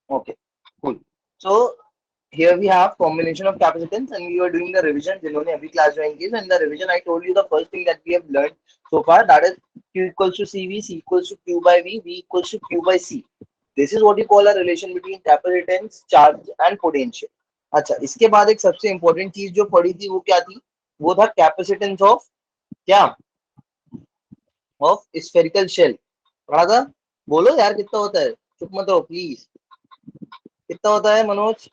Okay, cool. So here we have combination of capacitance, and we were doing the revision. जिन्होंने अभी class join की, so in the revision I told you the first thing that we have learned so far, that is Q equals to CV, C equals to Q by V, V equals to Q by C. This is what you call a relation between capacitance, charge and potential. अच्छा, इसके बाद एक सबसे important चीज जो पढ़ी थी वो क्या थी? वो था capacitance of क्या? Of spherical shell. पढ़ा था? बोलो यार कितना होता है? चुप मत रहो प्लीज. कितना होता है मनोज?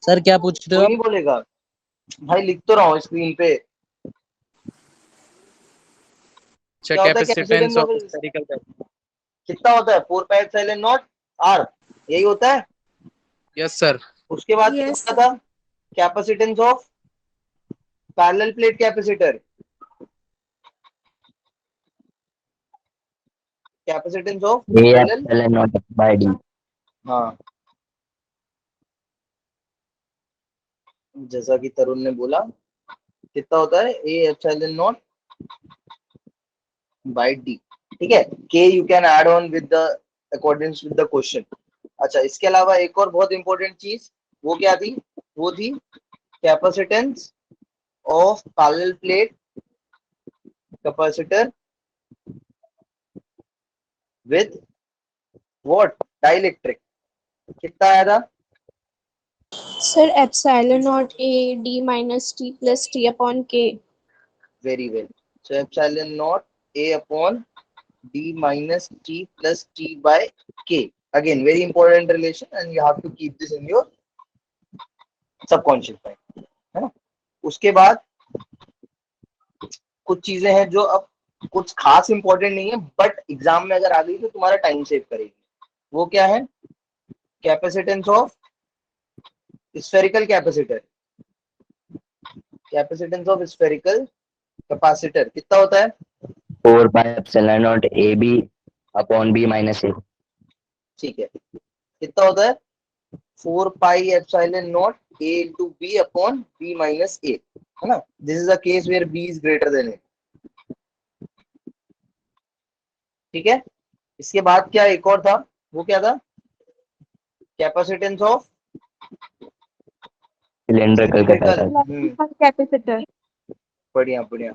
सर क्या पूछ रहे हो कोई आप? नहीं बोलेगा भाई, लिख तो रहा हूँ स्क्रीन पे. क्या होता है capacitance capacitance of? Of spherical bag. कितना होता है? 4 पाई एप्सिलॉन नॉट आर. यही होता है. Yes sir. उसके बाद क्या Yes, होता sir. था? Capacitance of parallel plate capacitor. Capacitance of A parallel. epsilon naught by D. हाँ, जैसा कि तरुण ने बोला, कितना होता है? A epsilon not by D. ठीक है. K you can add on with the according with the question. अच्छा, इसके अलावा एक और बहुत इंपॉर्टेंट चीज वो क्या थी? वो थी capacitance of parallel plate capacitor with what? Dielectric. कितना आया था? Sir, epsilon naught A D minus T plus T upon K. Very well. So epsilon naught A upon D minus T plus T by K. Again very important relation, and you have to keep this in your subconscious mind, है ना. उसके बाद कुछ चीजें हैं जो अब कुछ खास इंपॉर्टेंट नहीं है, बट एग्जाम में अगर आ गई तो तुम्हारा टाइम सेव करेगी. वो क्या है? Capacitance of spherical capacitor. Capacitance of spherical capacitor कितना होता है? 4 pi epsilon naught AB upon B minus A. ठीक है. कितना होता है? 4 pi epsilon naught A into B upon B minus A, है ना. This is a case where B is greater than A. ठीक है. इसके बाद क्या एक और था? वो क्या था? Capacitance of Cylindrical cylindrical. capacitor. Capacitor. बढ़िया बढ़िया.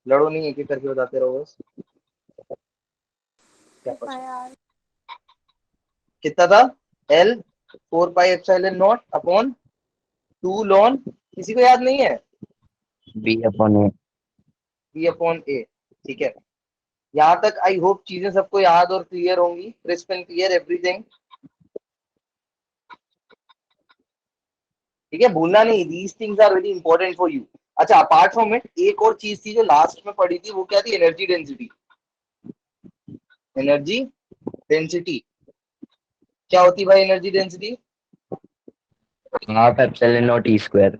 लड़ो नहीं, एक एक करके बताते रहो बस. कैपेसिटर कितना था? L 4 pi epsilon naught upon 2 लॉन. किसी को याद नहीं है? B upon A. B upon A. ठीक है. यहाँ तक आई होप चीजें सबको याद और क्लियर होंगी. Crisp and clear everything. ठीक है. भूलना नहीं, these things are very important for you. अच्छा, अपार्ट फ्रॉम इट एक और चीज थी जो लास्ट में पढ़ी थी, वो क्या थी? Energy density. एनर्जी डेंसिटी क्या होती भाई? Energy density Half epsilon naught E square.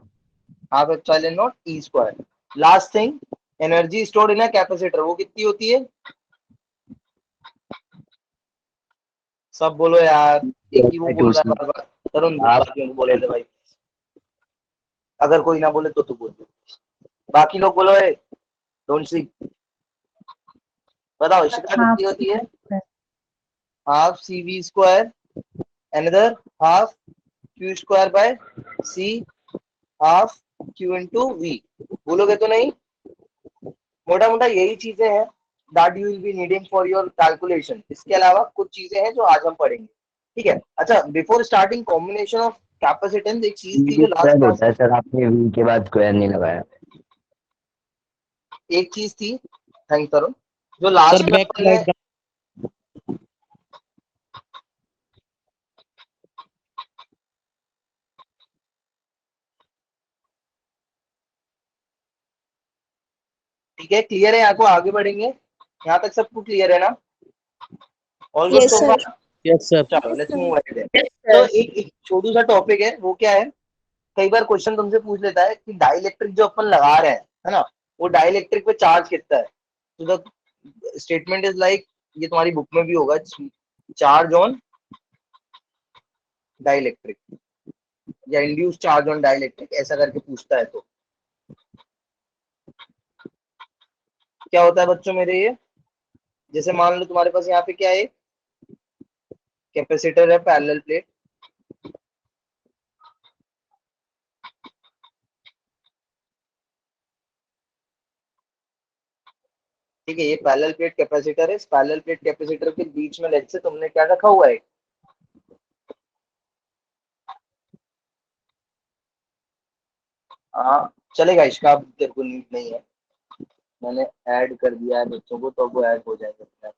Half epsilon not E square. Last thing, energy stored in a capacitor, वो कितनी होती है? सब बोलो यार. एक ही वो बोल रहा है बार बार. तरुण बाकियों को बोले थे भाई. अगर कोई ना बोले तो तू बोल दे. बाकी लोग बोलो. Don't see. बताओ शिक्षा कितनी होती है? Half C V square. Another half Q square by C half Q into V. बोलोगे तो नहीं? मोटा मोटा यही चीजें हैं that you will be needing for your calculation. इसके अलावा कुछ चीजें हैं जो आज हम पढ़ेंगे. ठीक है. अच्छा, before starting combination of capacitance, एक चीज थी V जो लास्ट square क्लास होता है सर, आपने V के बाद स्क्वायर नहीं लगाया. एक चीज थी, थैंक तरुण, जो लास्ट सर में बैक अपन ने. स्लाइड ठीक है. क्लियर है? यहाँ को आगे बढ़ेंगे. यहाँ तक सबको क्लियर है ना? All good Yes, so sir. फार. Yes sir. चलो लेट्स मूव अहेड. तो एक छोटू सा टॉपिक है, वो क्या है? कई बार क्वेश्चन तुमसे पूछ लेता है कि डाइलेक्ट्रिक जो अपन लगा रहे हैं, है ना, वो डाइलेक्ट्रिक पे चार्ज कितना है. तो द स्टेटमेंट इज लाइक, ये तुम्हारी बुक में भी होगा, चार्ज ऑन डाइलेक्ट्रिक या इंड्यूस चार्ज ऑन डाइलेक्ट्रिक, ऐसा करके पूछता है. तो क्या होता है बच्चों मेरे? ये जैसे मान लो तुम्हारे पास यहाँ पे क्या है? कैपेसिटर है पैरेलल प्लेट, ठीक है, ये पैरेलल प्लेट कैपेसिटर है। इस पैरेलल प्लेट कैपेसिटर के बीच में लेट से तुमने क्या रखा हुआ है, हाँ चलेगा, इसका अब तेरे को नीड नहीं है, मैंने ऐड कर दिया है बच्चों को तो वो ऐड हो जाएगा।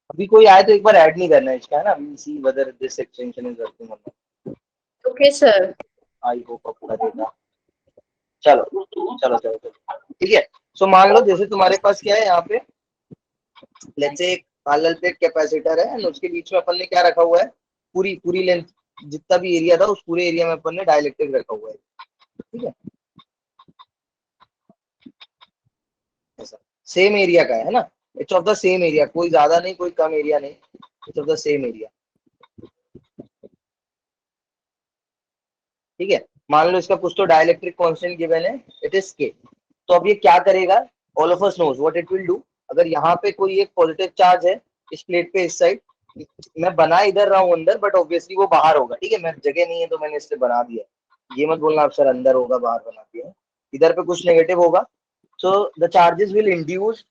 अभी कोई आए तो एक बार ऐड नहीं करना है इसका, है ना, we see whether this extension is working on not. Okay, sir. I hope आपको लगेगा। चलो चलो चलो चलो, ठीक है। सो मान लो जैसे तुम्हारे पास क्या है यहाँ पे, लेट्स से एक पैरेलल प्लेट कैपेसिटर है एंड उसके बीच में अपन ने क्या रखा हुआ है, पूरी पूरी लेंथ जितना भी एरिया था उस पूरे एरिया में अपन ने डाइलेक्ट्रिक रखा हुआ है, ठीक है, ऐसा सेम एरिया का है ना, it's of the same area, कोई ज्यादा नहीं कोई कम एरिया नहीं, it's of the same area, ठीक है। मान लो इसका कुछ तो डाइलेक्ट्रिक कांस्टेंट गिवन है, इट इज के। तो अब ये क्या करेगा, all of us knows what it will do. अगर यहाँ पे कोई एक पॉजिटिव चार्ज है इस प्लेट पे इस साइड, मैं बना इधर रहा हूँ अंदर, बट ऑब्वियसली वो बाहर होगा, ठीक है, मैं जगह नहीं है तो मैंने इससे बना दिया, ये मत बोलना आप सर अंदर होगा बाहर बना दिया, इधर पे कुछ नेगेटिव होगा, so the charges will induce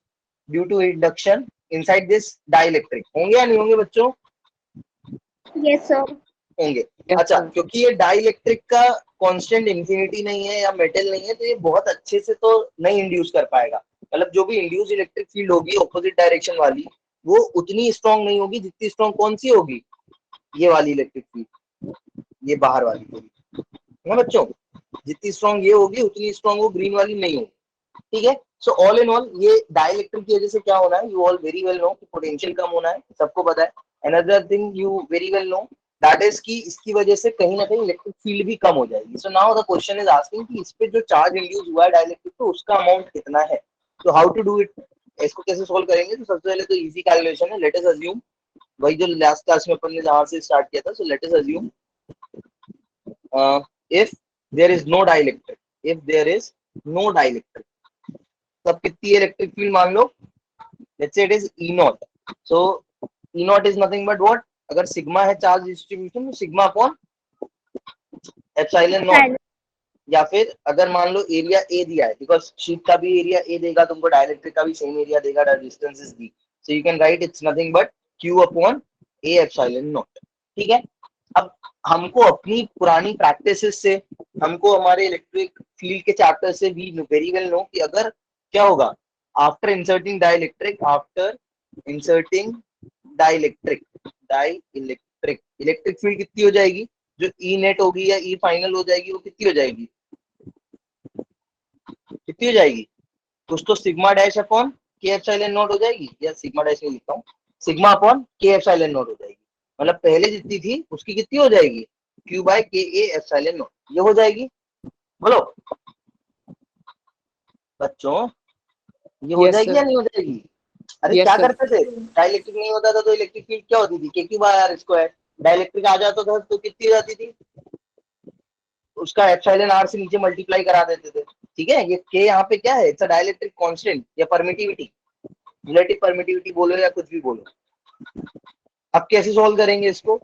due to induction inside this dielectric, होंगे या नहीं होंगे बच्चों, Yes, sir. होंगे। Yes, अच्छा, sir. क्योंकि ये डाइलेक्ट्रिक का कांस्टेंट इंफिनिटी नहीं है या मेटल नहीं है, तो ये बहुत अच्छे से तो नहीं इंड्यूस कर पाएगा, मतलब जो भी इंड्यूस इलेक्ट्रिक फील्ड होगी ऑपोजिट डायरेक्शन वाली, वो उतनी स्ट्रांग नहीं होगी जितनी स्ट्रांग कौन सी होगी, ये वाली इलेक्ट्रिक फील्ड, ये बाहर वाली होगी ना बच्चों, जितनी स्ट्रांग ये होगी उतनी स्ट्रांग वो ग्रीन वाली नहीं होगी, ठीक है। सो ऑल इन ऑल ये डाइलेक्ट्रिक की वजह से क्या होना है, you all very well know कि पोटेंशियल कम होना है, सबको पता है। Another thing you very well know that is कि इसकी वजह से कहीं ना कहीं इलेक्ट्रिक फील्ड भी कम हो जाएगी। So now the question is asking कि इस पे जो चार्ज इंड्यूस हुआ है डाइलेक्ट्रिक तो उसका अमाउंट कितना है, तो हाउ टू डू इट, इसको कैसे सोल्व करेंगे। तो सबसे पहले तो इजी कैलकुलेशन है, लेट अस अज्यूम वही जो लास्ट क्लास में अपन ने जहां से स्टार्ट किया था, so let us assume if there is no dielectric, if there is no dielectric, तब कितनी इलेक्ट्रिक फील्ड मान लो, let's say it is E naught, so E naught is nothing but what, अगर सिग्मा है charge distribution तो sigma upon epsilon naught, या फिर अगर मान लो एरिया ए दिया है, बिकॉज शीट का भी एरिया ए देगा तुमको, डाइलेक्ट्रिक का भी सेम एरिया देगा, distance is D, so you can write it's nothing but Q upon A epsilon not, ठीक है। अब हमको अपनी पुरानी प्रैक्टिसेस से, हमको हमारे इलेक्ट्रिक फील्ड के चैप्टर से भी वेरी वेल नो कि अगर क्या होगा after inserting dielectric, after inserting dielectric, electric field कितनी हो जाएगी, जो ई नेट होगी या ई फाइनल हो जाएगी वो कितनी हो जाएगी, कितनी हो जाएगी, कुछ तो सिग्मा डैश अपॉन के एप्सिलॉन नॉट हो जाएगी, या सिग्मा डैश नहीं लिखता हूँ, सिग्मा अपॉन के एप्सिलॉन नॉट हो जाएगी, मतलब पहले जितनी थी उसकी कितनी हो जाएगी, क्यू बाय के ए एप्सिलॉन नॉट, ये हो जाएगी, बोलो बच्चों, ये हो Yes, जाएगी sir. या नहीं हो जाएगी। अरे Yes, क्या sir. करते थे, डाइलेक्ट्रिक नहीं होता था तो इलेक्ट्रिक फील्ड क्या होती थी, K Q by R square, dielectric आ जाता था तो कितनी हो जाती थी, उसका एप्सिलॉन आर से नीचे मल्टीप्लाई करा देते थे, ठीक है। ये के यहाँ पे क्या है, इट्स अ डाइलेक्ट्रिक कांस्टेंट या परमिटिविटी, रिलेटिव परमिटिविटी बोलो या कुछ भी बोलो। अब कैसे सॉल्व करेंगे इसको,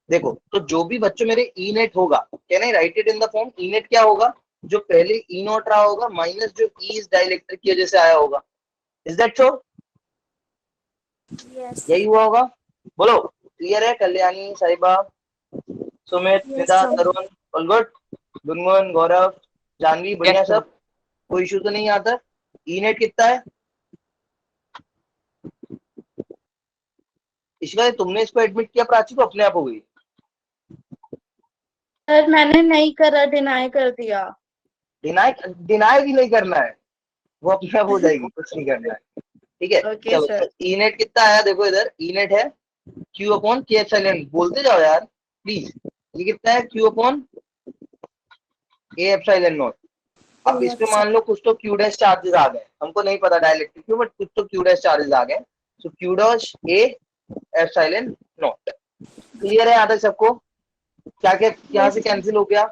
देखो, तो जो भी बच्चों मेरे ई नेट होगा, can I write it in the form, E net क्या होगा, जो पहले ई नॉट रहा होगा माइनस जो ई इस डाइलेक्ट्रिक की वजह से आया होगा, इज दैट श्योर, Yes. यही हुआ होगा, बोलो क्लियर है, कल्याणी, साहिबा, सुमित, Yes, निदा, sir. तरुण, ऑल गुड, गुनगुन, गौरव, जानवी, बढ़िया Yes, sir. सब, कोई इशू तो नहीं आता। ई नेट कितना है, इसका तुमने इसको एडमिट किया प्राची को, अपने आप हो गई, सर मैंने नहीं करा, डिनाई कर दिया। डिनाई, डिनाई भी नहीं करना है, वो अपने आप हो जाएगी, कुछ नहीं करना है, ठीक है। ओके चलो, सर। ई नेट कितना आया देखो इधर, ई नेट है क्यू अपॉन के एप्सिलॉन, बोलते जाओ यार प्लीज, ये कितना है Q upon A epsilon not. अब इस पे मान लो कुछ तो क्यू डैश चार्जेस आ गए, हमको नहीं पता डायरेक्टली क्यों, बट कुछ तो क्यू डैश चार्जेस आ गए, so Q dash A epsilon naught, clear है यहाँ तक सबको, क्या क्या यहाँ से कैंसिल हो गया?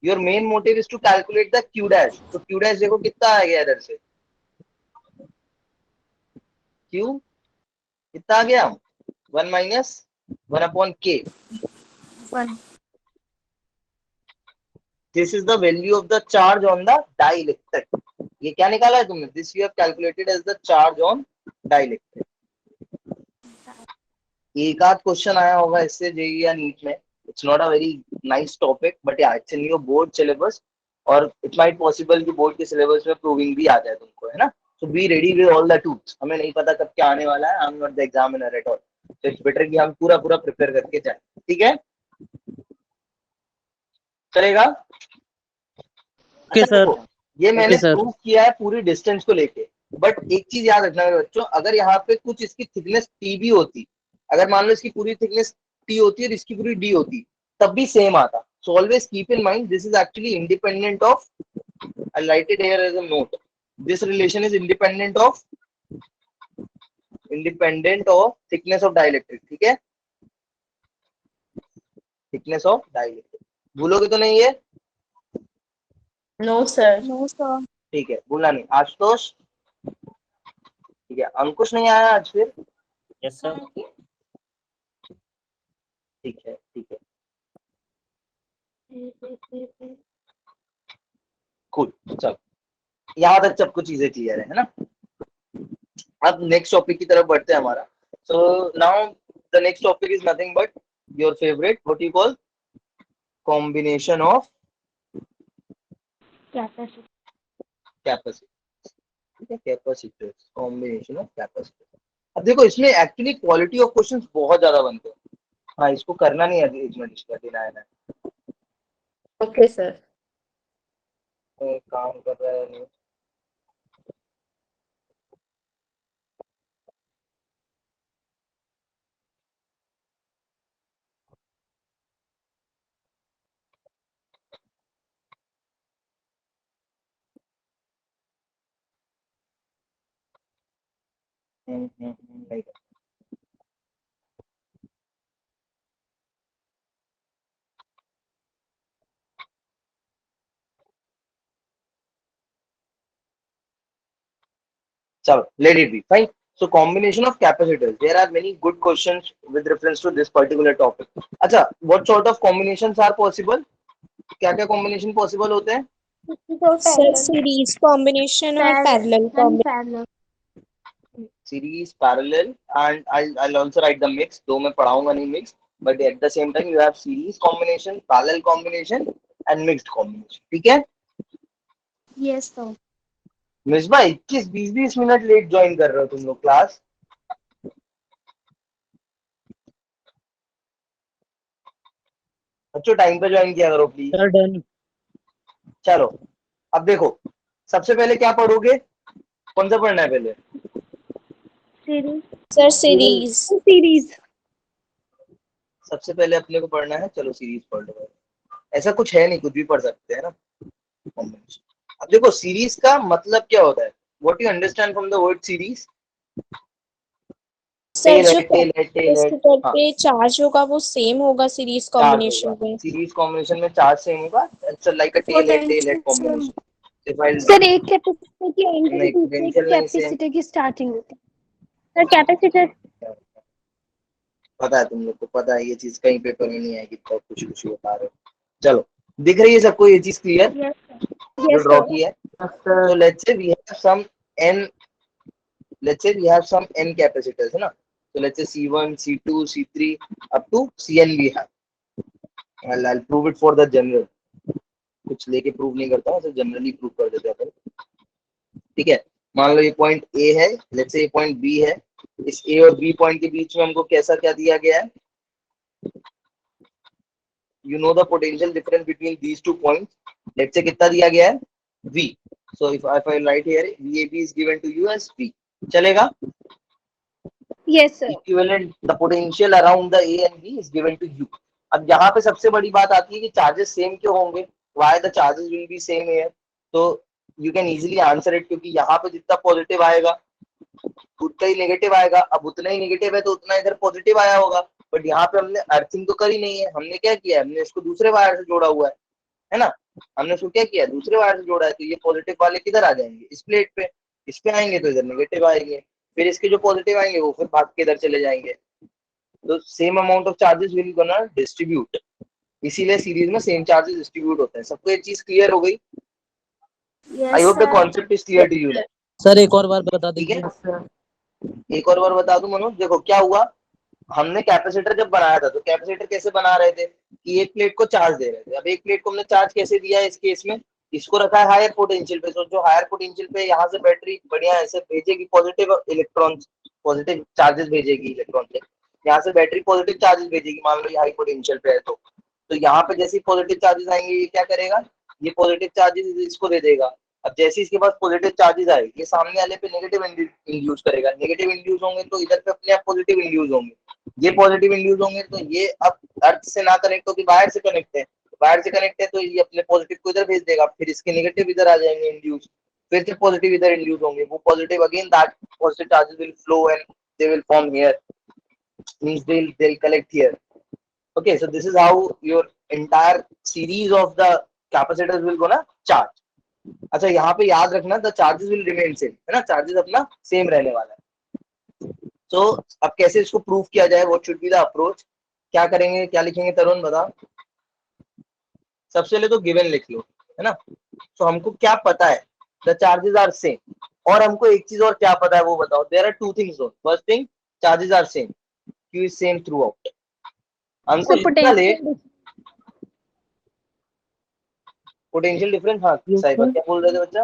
Your main motive is to calculate the Q dash, तो क्यू डैश देखो कितना आ गया इधर से, क्यू कितना आ गया, 1 minus 1/k। One. This is the value of the charge on the dielectric. ये क्या निकाला है तुमने? This you have calculated as the charge on dielectric. एक आध क्वेश्चन आया होगा इससे जेईई या नीट में। It's not a very nice topic but yeah it's in your board syllabus, और इट माइट पॉसिबल कि बोर्ड के सिलेबस में प्रूविंग भी आ जाए तुमको, है ना। So be ready with all the tools. हमें नहीं पता कब क्या आने वाला है, I am not the examiner at all, तो इट्स बेटर कि हम पूरा पूरा प्रिपेयर करके जाए, ठीक है? चलेगा? ओके अच्छा सर। देखो, ये मैंने सर। प्रूव किया है पूरी डिस्टेंस को लेके, बट एक चीज याद रखना मेरे बच्चों, अगर यहाँ पे कुछ इसकी थिकनेस टी भी होती, अगर मान लो इसकी पूरी थिकनेस टी होती है और इसकी पूरी डी होती, तब भी सेम आता। So always keep in mind this is actually independent of, I write it here as a note, this relation is independent of thickness of dielectric, ठीक है? थिकनेस ऑफ डाइलेक्ट्रिक भूलोगे तो नहीं है? No, sir. No, sir. ठीक है, भूलना नहीं। आशुतोष ठीक है, अंकुश नहीं आया आज फिर? Yes sir. ठीक है ठीक है, कूल। चलो, यहाँ तक सबको चीजें क्लियर है ना? अब नेक्स्ट टॉपिक की तरफ बढ़ते हैं हमारा। So now the next topic is nothing but your favourite, what you call, combination of Capacity. Capacity. ठीक है, कैपेसिटर, कॉम्बिनेशन ऑफ कैपेसिटर। अब देखो इसमें एक्चुअली क्वालिटी ऑफ क्वेश्चंस बहुत ज्यादा बनते हैं। हाँ, इसको करना नहीं है, एक मिनट इसका देना है ना, Okay, sir. काम कर रहा है नहीं। नहीं कर। चलो, let it be fine. So combination of capacitors, there are many good questions with reference to this particular topic. अच्छा, what sort of combinations are possible? क्या क्या combination possible होते हैं? Sir, series combination or parallel combination. Series, parallel, and I'll also write the mix. though मैं पढ़ाऊंगा नहीं mix, but at the same time you have series combination, parallel combination and mixed combination. ठीक है? Yes, sir. Misba 21-20 minute late join कर रहे हो तुम लोग क्लास। बच्चों टाइम पे ज्वाइन किया करो प्लीज। Sir done. चलो, अब देखो, सबसे पहले क्या पढ़ोगे? कौन सा पढ़ना है पहले? Sir, series. सबसे पहले अपने को पढ़ना है, चलो सीरीज पढ़ लो। ऐसा कुछ है नहीं, कुछ भी पढ़ सकते हैं ना। अब देखो सीरीज का मतलब क्या होता है? What you understand from the word series? Sir, जो टेल कैपेसिटर पे चार्ज होगा वो सेम होगा सीरीज कॉम्बिनेशन में। सीरीज कॉम्बिनेशन में चार्ज सेम होगा। It's like a tail head combination. Sir एक कैपेसिटर की एंड नहीं, दूसरे potential नहीं same। कैपेसिटर की स्टार्टिंग होती है। सर कैपेसिटर पता है, तुम लोग को पता है ये चीज, कहीं पेपर में नहीं आएगी, तो खुशी खुशी बता रहे हो। चलो, दिख रही है सबको ये चीज क्लियर जो ड्रॉ की है? तो let's say we have some n, let's say we have some n capacitors, है ना? So let's say C1, C2, C3 up to Cn we have. I'll prove it for the general. कुछ लेके prove नहीं करता हूँ, तो generally prove कर देते हैं। ठीक है, मान लो ये पॉइंट A है, लेट्स से ये पॉइंट B है। इस A और B पॉइंट के बीच में हमको कैसा क्या दिया गया है? You know the potential difference between these two points. Let's say कितना दिया गया है? V. So if I write here, VAB is given to you as V. चलेगा? Yes sir Equivalent, the potential around the A and B is given to you. अब यहाँ पे सबसे बड़ी बात आती है कि चार्जेस सेम क्यों होंगे? Why the charges will be same here? तो you can easily answer it, क्योंकि यहाँ पे जितना पॉजिटिव आएगा उतना ही नेगेटिव आएगा। अब उतना ही नेगेटिव है तो उतना इधर पॉजिटिव आया होगा, बट यहाँ पे हमने अर्थिंग तो करी नहीं है, हमने क्या किया है, हमने इसको दूसरे वायर से जोड़ा हुआ है ना, हमने उसको क्या किया, दूसरे वायर से जोड़ा है, तो ये पॉजिटिव वाले किधर आ जाएंगे, इस प्लेट पे, इस पे आएंगे तो इधर नेगेटिव आएंगे, फिर इसके जो पॉजिटिव आएंगे वो फिर भाग के इधर चले जाएंगे, तो same amount of charges will gonna distribute, इसीलिए सीरीज में सेम चार्जेस डिस्ट्रीब्यूट होते हैं। सबको ये चीज क्लियर हो गई? I hope the concept is clear to you. Sir एक और बार बता ठीक है, दीजिए। एक और बार बता दूं मनोज, देखो क्या हुआ, हमने कैपेसिटर जब बनाया था तो कैपेसिटर कैसे बना रहे थे कि एक प्लेट को चार्ज दे रहे थे। अब एक प्लेट को हमने चार्ज कैसे दिया है इस केस में, इसको रखा है हायर पोटेंशियल पे, तो जो हायर पोटेंशियल पे यहाँ से बैटरी बढ़िया ऐसे भेजेगी पॉजिटिव इलेक्ट्रॉन, पॉजिटिव चार्जेस भेजेगी इलेक्ट्रॉन से, यहाँ से बैटरी पॉजिटिव चार्जेस भेजेगी, मान लो ये हाई पोटेंशियल पे है तो यहाँ पे जैसे पॉजिटिव चार्जेस आएंगे ये क्या करेगा, ये पॉजिटिव चार्जेस इसको दे देगा। अब जैसे इसके पास पॉजिटिव चार्जेस आए, ये सामने वाले पे नेगेटिव इंड्यूस करेगा, नेगेटिव इंड्यूस होंगे तो इधर पे अपने आप पॉजिटिव इंड्यूस होंगे, ये पॉजिटिव इंड्यूस होंगे तो ये अब अर्थ से ना कनेक्ट होकर वायर से कनेक्ट है, वायर से कनेक्ट है तो ये अपने पॉजिटिव को इधर भेज देगा, फिर इसके नेगेटिव इधर आ जाएंगे इंड्यूस, फिर से पॉजिटिव इधर इंड्यूस होंगे, वो positive again that positive charges will flow and they will form here, means they'll collect here. Okay, so this is how your entire series of the capacitors will gonna charge. अच्छा यहाँ पे याद रखना the charges will remain same, है ना, charges अपना same रहने वाला है। तो अब कैसे इसको प्रूव किया जाए, what should be the approach, क्या करेंगे, क्या लिखेंगे तरुण बता। सबसे पहले तो गिवन लिख लो, है ना, तो हमको क्या पता है, the charges are same, और हमको एक चीज और क्या पता है वो बताओ। there are two things though, first thing charges are same, Q is same throughout, हमको So इतना ले potential पोटेंशियल डिफरेंस। हाँ साइबर क्या बोल रहे थे बच्चा?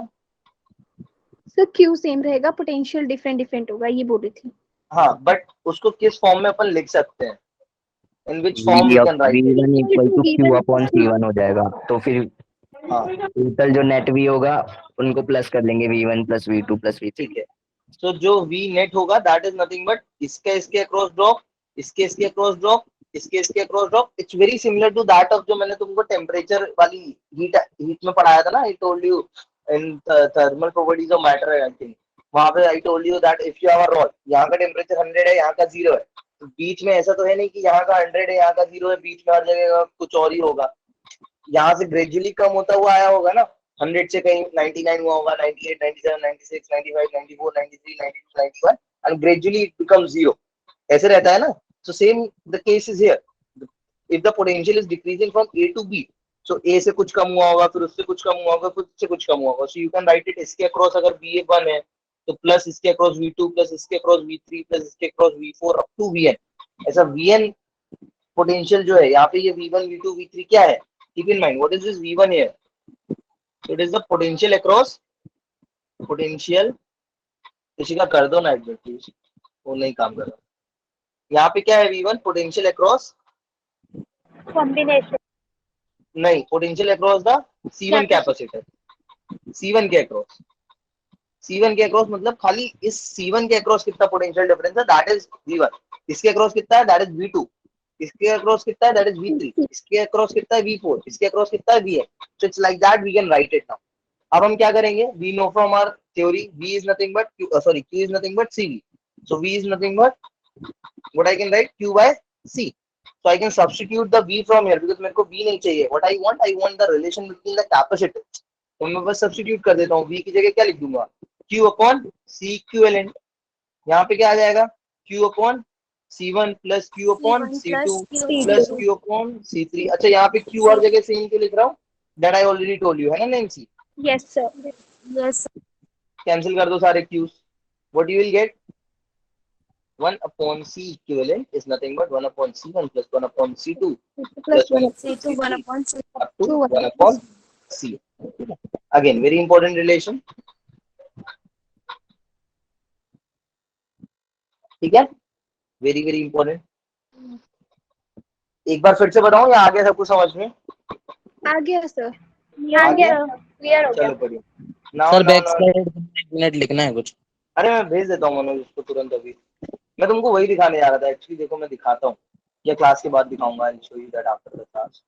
सर Q सेम रहेगा, पोटेंशियल डिफरेंट डिफरेंट होगा, ये बोल रही थी। हाँ बट उसको किस फॉर्म में अपन लिख सकते हैं, in which form we can write it? V1 equal to Q upon C1 हो जाएगा, तो फिर हाँ टोटल जो नेट V होगा उनको प्लस कर लेंगे, V1 plus V2 plus V3। ठीक है, तो जो V नेट होगा दैट इज नथिंग बट इसके अक्रॉस ड्रॉप, इसके अक्रॉस ड्रॉप, इसके across drop. It's very similar to that of जो मैंने तुमको टेम्परेचर वाली हीट में पढ़ाया था ना, आई told you in thermal properties of matter, I think वहां पे आई told you that if you have a rod, यहाँ का टेम्परेचर 100 है, यहाँ का 0 है, तो बीच में ऐसा तो है नहीं कि यहाँ का 100 है यहाँ का 0 है, बीच में हर जगह कुछ और ही होगा, यहाँ से ग्रेजुअली कम होता हुआ आया होगा ना, 100 से कहीं 99 हुआ होगा, 98, 97, 96, 95, 94, 93, 92, 91 and gradually it becomes 0, ऐसे रहता है ना। So same the case is here, if the potential is decreasing from A to B, so A से कुछ कम हुआ होगा, फिर उससे कुछ कम हुआ होगा, फिर उससे कुछ कम हुआ होगा, so you can write it इसके अक्रॉस अगर B1 है तो प्लस इसके अक्रॉस V2 प्लस इसके अक्रॉस V3 प्लस इसके across V4 up to Vn, ऐसा Vn पोटेंशियल जो है यहाँ पे ये V1 V2 V3 क्या है, keep in mind what is this V1 here, so it is the potential across potential, किसी का कर दो ना एडमिट प्लीज, वो नहीं काम कर रहा। यहाँ पे क्या है V1 पोटेंशियल अक्रॉस, कॉम्बिनेशन नहीं potential across the C1 capacitor, C1 के अक्रॉस, C1 के अक्रॉस मतलब खाली इस C1 के अक्रॉस कितना पोटेंशियल डिफरेंस है दैट इज V1, इसके अक्रॉस कितना है दैट इज V2, इसके अक्रॉस कितना है दैट इज V3, इसके अक्रॉस कितना है V4, इसके अक्रॉस कितना है Vn, so it's like that we can write it now। अब हम क्या करेंगे, we know from our theory V is nothing but Q, Q is nothing but CV, so V is nothing but what I can write Q by C, so I can substitute the V from here because मेरे को V नहीं चाहिए, what I want the relation between the capacitors, तो मैं बस substitute कर देता हूँ, V की जगह क्या लिख दूंगा Q अपॉन C इक्विवेलेंट, यहाँ पे क्या आ जाएगा Q upon C1 plus Q upon C2 plus Q upon C3। अच्छा यहाँ पे Q और जगह सेम क्यों लिख रहा हूँ, that I already told you, है ना Nancy? Yes sir, Yes. Cancel कर दो सारे Q's, what you will get 1 upon C equivalent is nothing but 1 upon C1 plus 1 upon C2 plus 1 upon C2 1 C3 upon C. up to 1 upon C. Again, very important relation. ठीक है, very very important. एक बार फिर से बताऊं या आगे सब कुछ समझ में आ गया सर, आ गया? क्लियर हो गया। चलो बढ़िया। Now sir back side minute लिखना है कुछ। अरे मैं भेज देता हूँ मनोज उसको तुरंत अभी, मैं तुमको वही दिखाने जा रहा था एक्चुअली, देखो मैं दिखाता हूँ या क्लास के बाद दिखाऊंगा, I show you that after the class.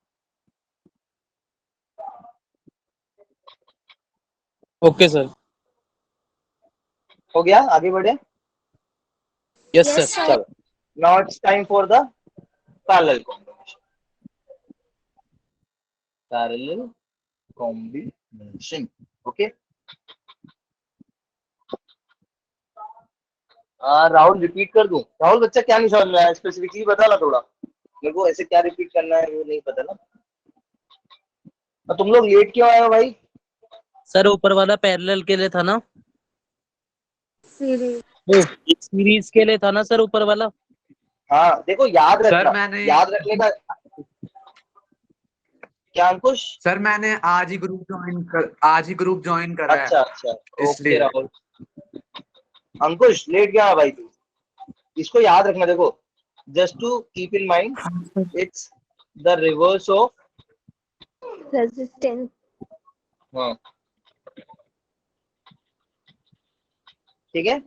Okay sir. हो गया, आगे बढ़े? Yes Yes, sir. sir. चलो, now it's time for the parallel combination, parallel combination. Okay, Rahul repeat कर दूं? राहुल बच्चा क्या नहीं समझ में आया, स्पेसिफिकली बता ना थोड़ा, मेरे को ऐसे क्या रिपीट करना है वो नहीं पता ना। तुम लोग लेट क्यों आए हो भाई? सर ऊपर वाला पैरेलल के लिए था ना, सीरीज। वो सीरीज के लिए था ना सर ऊपर वाला। हाँ देखो याद सर रखना, मैंने याद रखने का क्या अंकुश? सर मैंने आज ही ग्रुप ज्वाइन करा है, अच्छा अच्छा, ओके इसलिए। राहुल। अंकुश लेट गया भाई तू, इसको याद रखना। देखो just to keep in mind, it's the reverse of, resistance. हाँ ठीक है।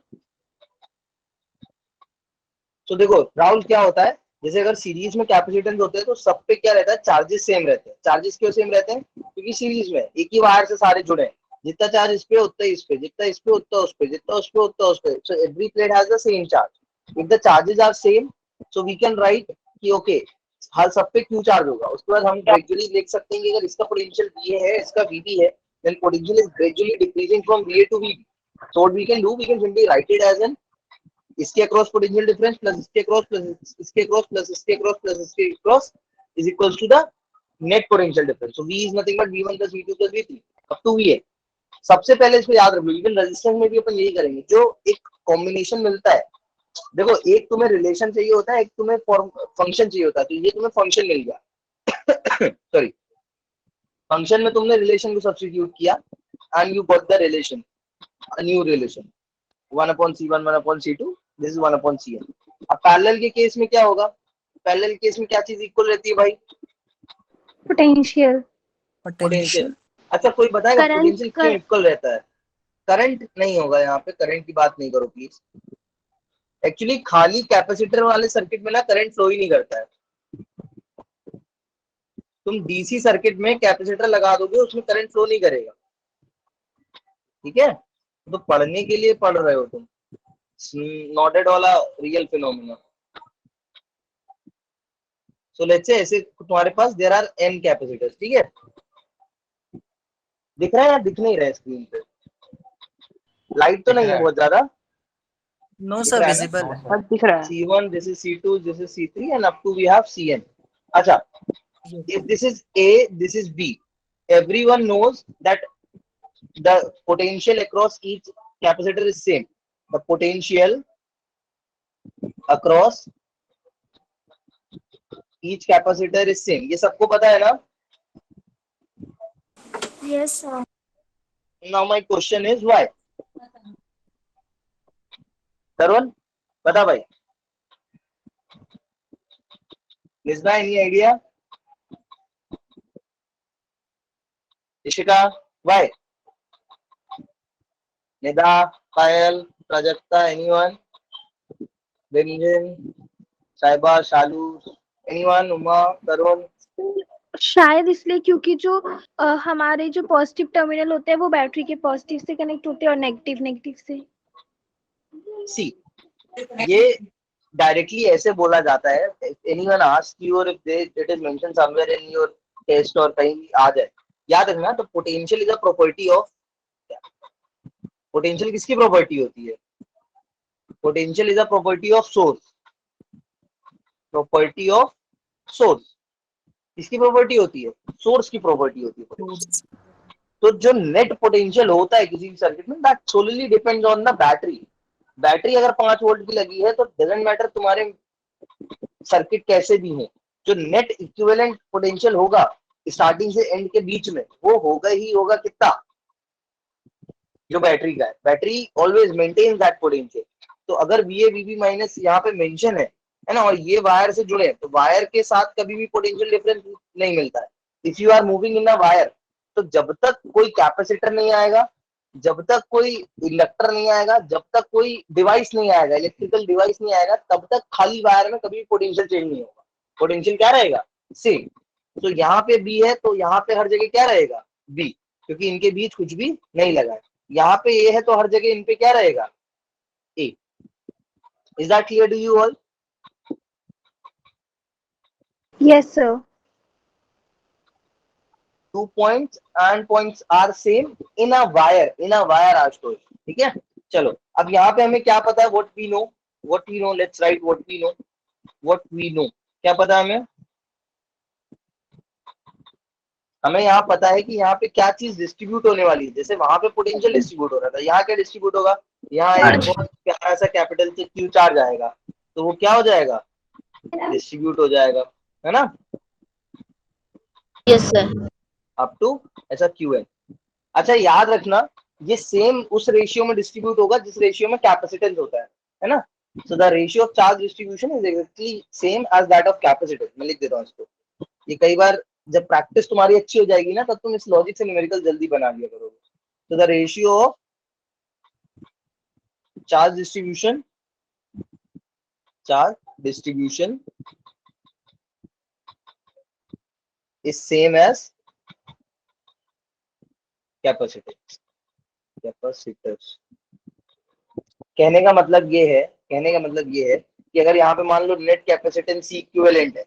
तो देखो राहुल क्या होता है, जैसे अगर सीरीज में कैपेसिटेंस होते हैं तो सब पे क्या रहता है, चार्जेस सेम रहते हैं। चार्जेस क्यों सेम रहते हैं? क्योंकि सीरीज में एक ही वायर से सारे जुड़े हैं, जितना चार्ज इस पे उतना इस पे, जितना इस पे उतना उस पे, जितना उस पे उतना उस पे। So every plate has the same charge. If the charges are same so we can write कि ओके हर सब पे क्यू चार्ज होगा। उसके बाद हम ग्रेजुअली देख सकते हैं कि अगर इसका पोटेंशियल VA है, इसका VB है, then potential is gradually decreasing from VA to VB. So what we can do, we can simply write it as an इसके अक्रॉस पोटेंशियल डिफरेंस प्लस इसके अक्रॉस प्लस इसके अक्रॉस प्लस इसके across plus इसके across is equals to the net potential difference. So V is nothing but V1 plus V2 plus V3 up to VA। सबसे पहले इसको याद रखो, even resistance में भी अपन यही करेंगे, जो एक कॉम्बिनेशन मिलता है। देखो एक तुम्हें रिलेशन चाहिए होता है, एक तुम्हें फंक्शन चाहिए होता है, तो ये तुम्हें फंक्शन मिल गया सॉरी, फंक्शन में तुमने रिलेशन को सब्स्टिट्यूट किया and you got the relation, a new relation 1/C1 1/C2, this is 1/Cn। अब पैरेलल के केस में क्या होगा? पैरेलल केस में क्या चीज इक्वल रहती है भाई? पोटेंशियल। पोटेंशियल। अच्छा कोई बताएगा करंट पोटेंशियल क्यों इक्वल रहता है? करंट नहीं होगा यहाँ पे, करंट की बात नहीं करो प्लीज। एक्चुअली खाली कैपेसिटर वाले सर्किट में ना करंट फ्लो ही नहीं करता है। तुम डीसी सर्किट में कैपेसिटर लगा दोगे, उसमें करंट फ्लो नहीं करेगा, ठीक है? तो पढ़ने के लिए पढ़ रहे हो तुम, नॉटेड वाला real phenomena. So let's say ऐसे तुम्हारे पास देयर आर n कैपेसिटर्स, ठीक है? दिख रहा है या दिख नहीं रहा है स्क्रीन पे? लाइट तो नहीं है बहुत ज्यादा? नो दिख सर रहा है ना? विजिबल है। सब दिख रहा है। C1, this is C2, this is C3 and up to we have Cn. अच्छा, if this is A, this is B. Everyone knows that the potential across each capacitor is same. The potential across each capacitor is same. ये सबको पता है ना? Yes, sir. Now my question is why? Tarun, बता भाई। Nisba, any idea? Ishika, why? Nida, Payal, Prajakta, anyone? Benjin, Saiba, Shalu, anyone? Uma, Tarun? शायद इसलिए क्योंकि जो हमारे जो पॉजिटिव टर्मिनल होते हैं वो बैटरी के पॉजिटिव से कनेक्ट होते हैं और नेगेटिव नेगेटिव से। सी, ये डायरेक्टली ऐसे बोला जाता है। एनीवन आस्क यू और if it is mention somewhere in your test और कहीं आ जाए, याद रखना। तो potential is a property of, potential किसकी प्रॉपर्टी होती है? Potential is a property of source, property of source. किसकी प्रॉपर्टी होती है? सोर्स की प्रॉपर्टी होती है। तो जो नेट पोटेंशियल होता है किसी भी सर्किट में, that सोलिली depends on the battery. Battery अगर 5 वोल्ट की लगी है तो डजंट मैटर तुम्हारे सर्किट कैसे भी है, जो नेट इक्विवेलेंट पोटेंशियल होगा स्टार्टिंग से एंड के बीच में, वो होगा ही होगा कितना? जो बैटरी का है। Battery always maintains that potential. तो अगर VA VB माइनस यहाँ पे मेंशन है ना, और ये वायर से जुड़े हैं, तो वायर के साथ कभी भी पोटेंशियल डिफरेंस नहीं मिलता है। If you are moving in a wire, तो जब तक कोई कैपेसिटर नहीं आएगा, जब तक कोई इंडक्टर नहीं आएगा, जब तक कोई डिवाइस नहीं आएगा, इलेक्ट्रिकल डिवाइस नहीं आएगा, तब तक खाली वायर में कभी पोटेंशियल चेंज नहीं होगा। पोटेंशियल क्या रहेगा? सेम। तो यहाँ पे B है तो यहाँ पे हर जगह क्या रहेगा? B, क्योंकि इनके बीच कुछ भी नहीं लगा है। यहाँ पे A है तो हर जगह इन पे क्या रहेगा? A. Is that clear to you all? Yes, sir. 2 points and points are same in a wire are stored. ठीक है, चलो अब यहाँ पे हमें क्या पता है, what we know, let's write what we know. क्या पता है हमें यहाँ पता है कि यहाँ पे क्या चीज डिस्ट्रीब्यूट होने वाली है. जैसे वहां पे पोटेंशियल डिस्ट्रीब्यूट हो रहा था, यहाँ क्या डिस्ट्रीब्यूट होगा, यहाँ एक Charge. बहुत प्यारा सा कैपिटल से क्यू चार्ज आएगा, तो वो क्या हो जाएगा, डिस्ट्रीब्यूट हो जाएगा, है ना, Yes, sir. अप टू ऐसा क्यू एन. अच्छा याद रखना ये सेम उस रेशियो में डिस्ट्रीब्यूट होगा जिस रेशियो में कैपेसिटेंस होता है ना. So the ratio of charge distribution is exactly same as that of capacitance. मैं लिख देता हूँ इसको. ये कई बार जब प्रैक्टिस तुम्हारी अच्छी हो जाएगी ना, तब तुम इस लॉजिक से न्यूमेरिकल जल्दी बना लिया करोगे. तो the ratio of charge distribution is same as capacitance. कहने का मतलब ये है कि अगर यहाँ पे मान लो नेट कैपेसिटेंस सी इक्विवेलेंट है,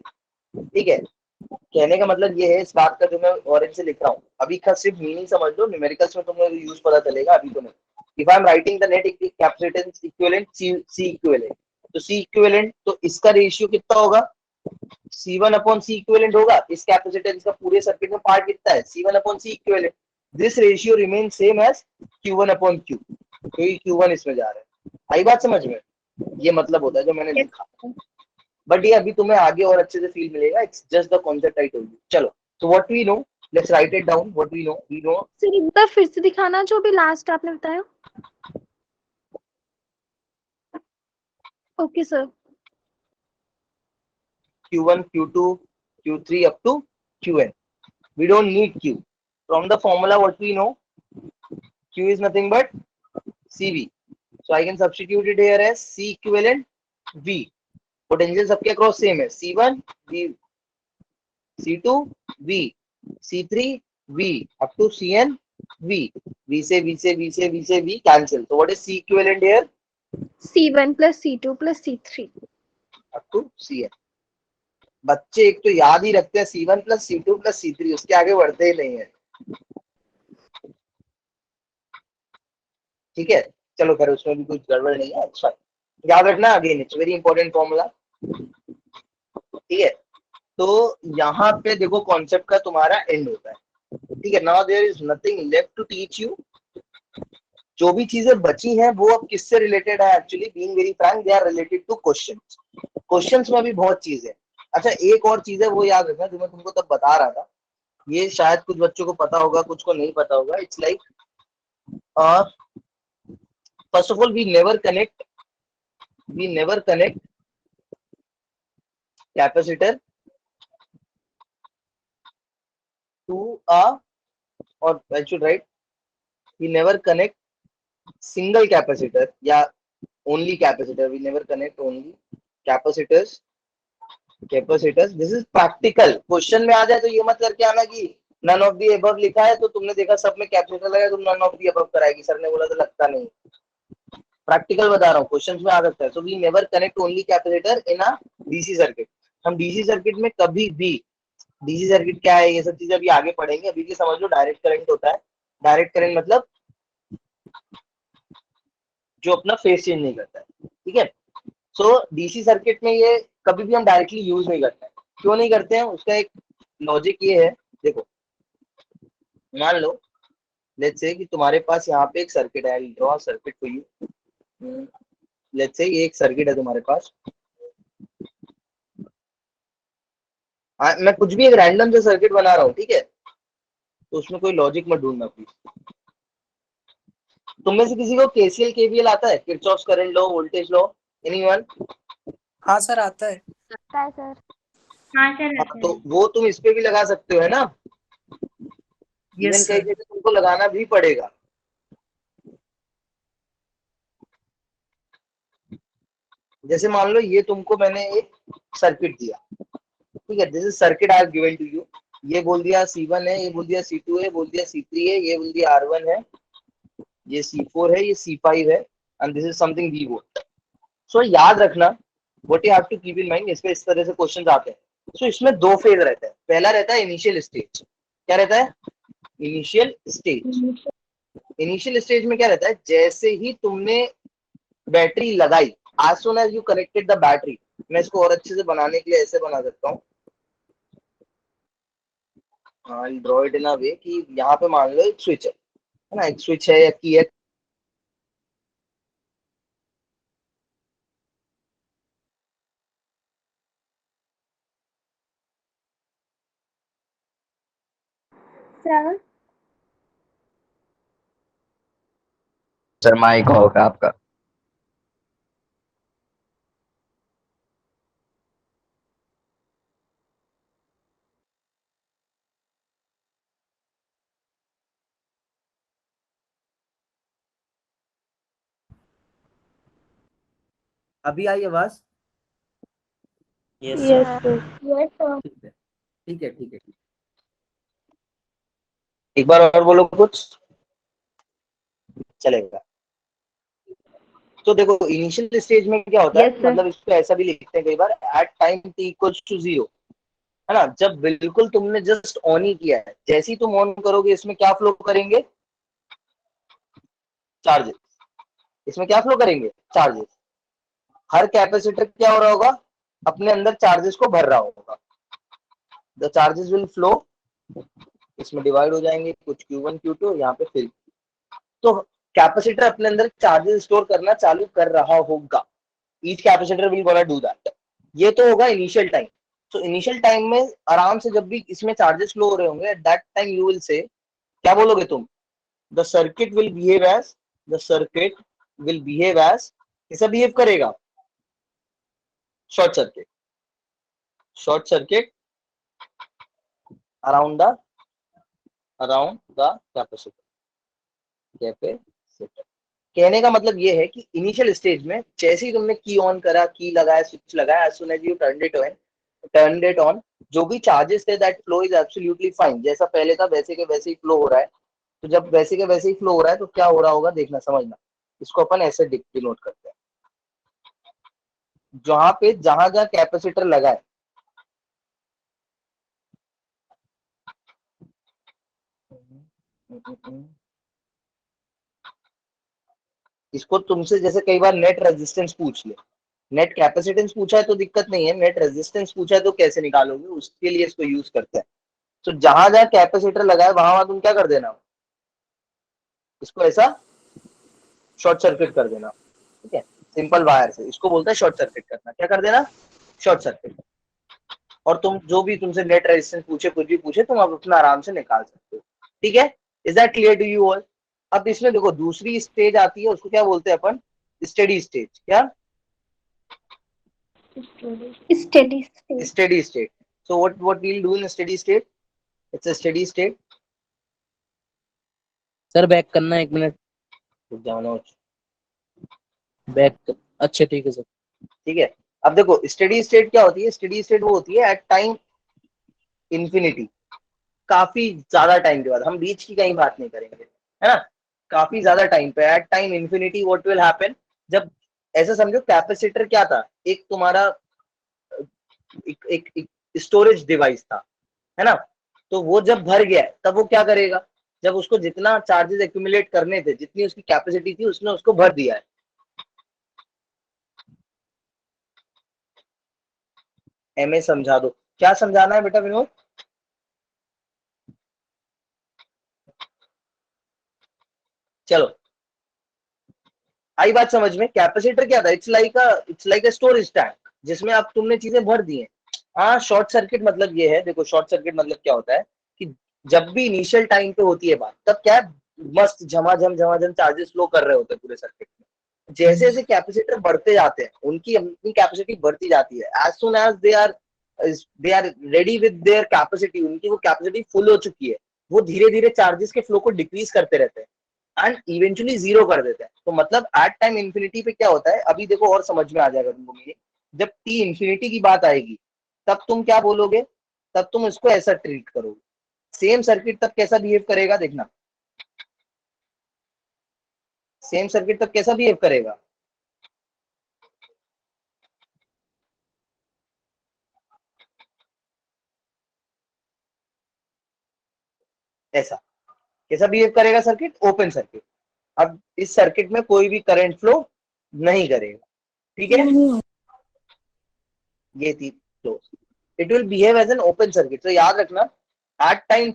ठीक है, कहने का मतलब ये है इस बात का जो मैं ऑरेंज से लिख रहा हूँ, अभी का सिर्फ मीनिंग समझ लो, न्यूमेरिकल्स में तुम्हें यूज पता चलेगा, अभी तो नहीं. If I am writing the net capacitance equivalent C equivalent, तो सी इक्विवेलेंट, तो इसका रेशियो कितना होगा, C1 अपॉन सी इक्विवेलेंट होगा. इस कैपेसिटेंस का पूरे सर्किट में पार्ट कितना है, C1 upon C equivalent. This ratio remain same as Q1 upon Q, क्योंकि Q1 इसमें जा रहा है. आई बात समझ में, ये मतलब होता है जो मैंने लिखा. बट ये अभी तुम्हें आगे और अच्छे से फील मिलेगा. It's just the concept I told you. चलो, so what we know, let's write it down. What we know sir एक बार फिर से दिखाना जो भी लास्ट आपने बताया. Okay sir. Q1, Q2, Q3 up to Qn. We don't need Q. From the formula, what we know, Q is nothing but CV. So I can substitute it here as C equivalent V. Potential सबके across same है. C1 V, C2 V, C3 V up to Cn V. V से V cancel. So what is C equivalent here? C1 plus C2 plus C3 up to Cn. बच्चे एक तो याद ही रखते हैं C1 plus C2 plus C3, उसके आगे बढ़ते ही नहीं है. ठीक है, चलो खैर उसमें भी कुछ गड़बड़ नहीं है. अच्छा याद रखना, again it's very important formula. ठीक है, तो यहाँ पे देखो कॉन्सेप्ट का तुम्हारा एंड होता है. ठीक है, now there is nothing left to teach you. जो भी चीजें बची हैं वो अब किससे रिलेटेड है, actually being very frank they are related to questions. Questions में भी बहुत चीज है. अच्छा एक और चीज है वो याद रखना जो मैं तुमको तब बता रहा था, ये शायद कुछ बच्चों को पता होगा, कुछ को नहीं पता होगा. It's like first of all we never connect capacitor two और I should write we never connect single capacitor या only capacitor. We never connect only capacitors. This is practical. Question में आ जाए तो ये मत करके आना कि नन ऑफ द अबव लिखा है तो तुमने देखा सब में कैपेसिटर लगा, तुम नन ऑफ द अबव कराएगी. सर ने बोला तो लगता नहीं. प्रैक्टिकल बता रहा हूँ, क्वेश्चंस में आ सकता है. So we never connect only capacitor in a DC circuit. हम डीसी सर्किट में कभी भी, डीसी सर्किट क्या है ये सब चीजें अभी आगे पढ़ेंगे. अभी की समझ लो डायरेक्ट करंट होता है. डायरेक्ट करंट मतलब जो अपना फेस चेंज नहीं करता है. ठीक है, सो डीसी सर्किट में ये कभी भी हम डायरेक्टली यूज नहीं करते हैं. क्यों नहीं करते हैं, उसका एक लॉजिक ये है. देखो मान लो लेट्स से कि तुम्हारे पास यहाँ पे एक सर्किट है. I draw circuit for you. Let's say ये एक सर्किट है तुम्हारे पास. मैं कुछ भी एक रैंडम से सर्किट बना रहा हूँ. ठीक है, तो उसमें कोई लॉजिक मत ढूंढना प्लीज. तुम में से किसी को केसीएल केवीएल आता है, Kirchhoff's current law, voltage law, anyone? हाँ सर आता है. आता है सर. हाँ सर. तो वो तुम इस पे भी लगा सकते हो, है ना. इवन यस कई सर. जगह तुमको लगाना भी पड़ेगा. जैसे मान लो ये तुमको मैंने एक सर्किट दिया. ठीक है, this is circuit I have given to you. ये बोल दिया C1 है, ये बोल दिया C2 है, बोल दिया C3 है, ये बोल दिया R1 है, ये C4 है, ये C5 है, and this is something V volt. So याद रखना, what you have to keep in mind, इस पे इस तरह से क्वेश्चंस आते हैं. तो इसमें दो फेज रहता है। पहला रहता है इनिशियल स्टेज। क्या रहता है? Initial stage. इनिशियल स्टेज में क्या रहता है, जैसे ही तुमने बैटरी लगाई, as soon as you connected the battery, मैं इसको और अच्छे से बनाने के लिए ऐसे बना सकता हूँ, हाँ, ड्रॉ इट इन अ वे कि यहाँ पे मान लो एक स्विच है ना, एक स्विच है या की है। सर सर माइक होगा आपका। अभी आई आवाज? Yes, yes sir. Sir. Yes sir. ठीक है, ठीक है, ठीक है। एक बार और बोलो कुछ, चलेगा। तो देखो इनिशियल स्टेज में क्या होता है, Yes, sir. मतलब इसको ऐसा भी लिखते हैं कई बार, at time t equals to 0, है ना, जब बिल्कुल तुमने जस्ट ऑन ही किया है, जैसे ही तुम ऑन करोगे इसमें क्या फ्लो करेंगे? चार्जेस। इसमें क्या फ्लो करेंगे? चार्जेस। हर कैपेसिटर क्या हो रहा होगा? अपने अंदर चार्जेस को भर रहा होगा। द चार्जेस विल फ्लो, इसमें डिवाइड हो जाएंगे, कुछ Q1 Q2 यहाँ पे फिल। तो कैपेसिटर अपने अंदर चार्जेस स्टोर करना चालू कर रहा होगा। Each capacitor will gonna do that. ये तो होगा इनिशियल टाइम। तो इनिशियल टाइम में आराम से जब भी इसमें चार्जेस फ्लो हो रहे होंगे, at that time you will say, क्या बोलोगे तुम? The circuit will behave as, the circuit will behave as, कैसा बिहेव करेगा? Short circuit. Short circuit around the capacitor. कहने का मतलब ये है कि इनिशियल स्टेज में जैसे ही तुमने की ऑन करा, की लगाया, स्विच लगाया, as soon as you turned it on, जो भी चार्जेस थे that flow is absolutely fine, जैसा पहले था वैसे के वैसे ही फ्लो हो रहा है। तो जब वैसे के वैसे ही फ्लो हो रहा है तो क्या हो रहा होगा देखना, समझना। इसको अपन ऐसे डिनोट करते हैं, जहां पे जहां जहां कैपेसिटर लगा है, इसको तुमसे जैसे कई बार नेट रेजिस्टेंस पूछ ले, नेट कैपेसिटेंस पूछा है तो दिक्कत नहीं है, नेट रेजिस्टेंस पूछा है तो कैसे निकालोगे, उसके लिए इसको यूज करते हैं। तो जहां जहां कैपेसिटर लगा है वहां वहां तुम क्या कर देना, इसको ऐसा शॉर्ट सर्किट कर देना। ठीक है, सिंपल वायर से इसको बोलते हैं शॉर्ट सर्किट करना। क्या कर देना? Short circuit. और तुम जो भी तुमसे नेट रेजिस्टेंस पूछे, कुछ भी पूछे, तुम अब अपना आराम से निकाल सकते हो। ठीक है, is that clear to you all? अब इसमें देखो दूसरी स्टेज आती है, उसको क्या बोलते हैं अपन? Steady stage. क्या? Steady state. Steady state. So what we'll do in steady state? It's a steady state. Sir back करना 1 मिनट। जानो, बैक। अच्छा ठीक है सर। ठीक है। अब देखो स्टेडी स्टेट क्या होती है? स्टेडी स्टेट वो होती है एट टाइम इंफिनिटी, काफी ज्यादा टाइम के बाद। हम बीच की कहीं बात नहीं करेंगे, है ना, काफी ज्यादा टाइम पे, at time infinity what will happen, जब ऐसा समझो कैपेसिटर क्या था, एक तुम्हारा एक स्टोरेज डिवाइस था, है ना। तो वो जब भर गया है, तब वो क्या करेगा? जब उसको जितना चार्जेस एक्यूमुलेट करने थे, जितनी उसकी कैपेसिटी थी, उसने उसको भर दिया है। एमए समझा दो, क्या समझाना है बेटा विनोद? चलो, आई बात समझ में? कैपेसिटर क्या था? It's like a storage tank, जिसमें अब तुमने चीजें भर दी हैं। हाँ, शॉर्ट सर्किट मतलब ये है, देखो शॉर्ट सर्किट मतलब क्या होता है कि जब भी इनिशियल टाइम पे होती है बात, तब क्या है, मस्त झमाझम चार्जेस फ्लो कर रहे होते हैं पूरे सर्किट में। जैसे जैसे कैपेसिटर बढ़ते जाते हैं, उनकी अपनी कैपेसिटी बढ़ती जाती है। As soon as they are ready with their capacity, उनकी वो कैपेसिटी फुल हो चुकी है, वो धीरे धीरे चार्जेस के फ्लो को डिक्रीज करते रहते हैं एंड इवेंचुअली जीरो कर देते हैं। तो मतलब एट टाइम इंफिनिटी पे क्या होता है, अभी देखो और समझ में आ जाएगा तुमको मेरे। जब टी इंफिनिटी की बात आएगी, तब तुम क्या बोलोगे? तब तुम इसको ऐसा ट्रीट करोगे। सेम सर्किट तब कैसा बिहेव करेगा देखना, सेम सर्किट तब कैसा बिहेव करेगा? ऐसा कैसा बिहेव करेगा सर्किट? Open circuit. अब इस सर्किट में कोई भी करंट फ्लो नहीं करेगा, ठीक है? ये थी flow. It will behave as an open circuit. तो याद रखना, एट टाइम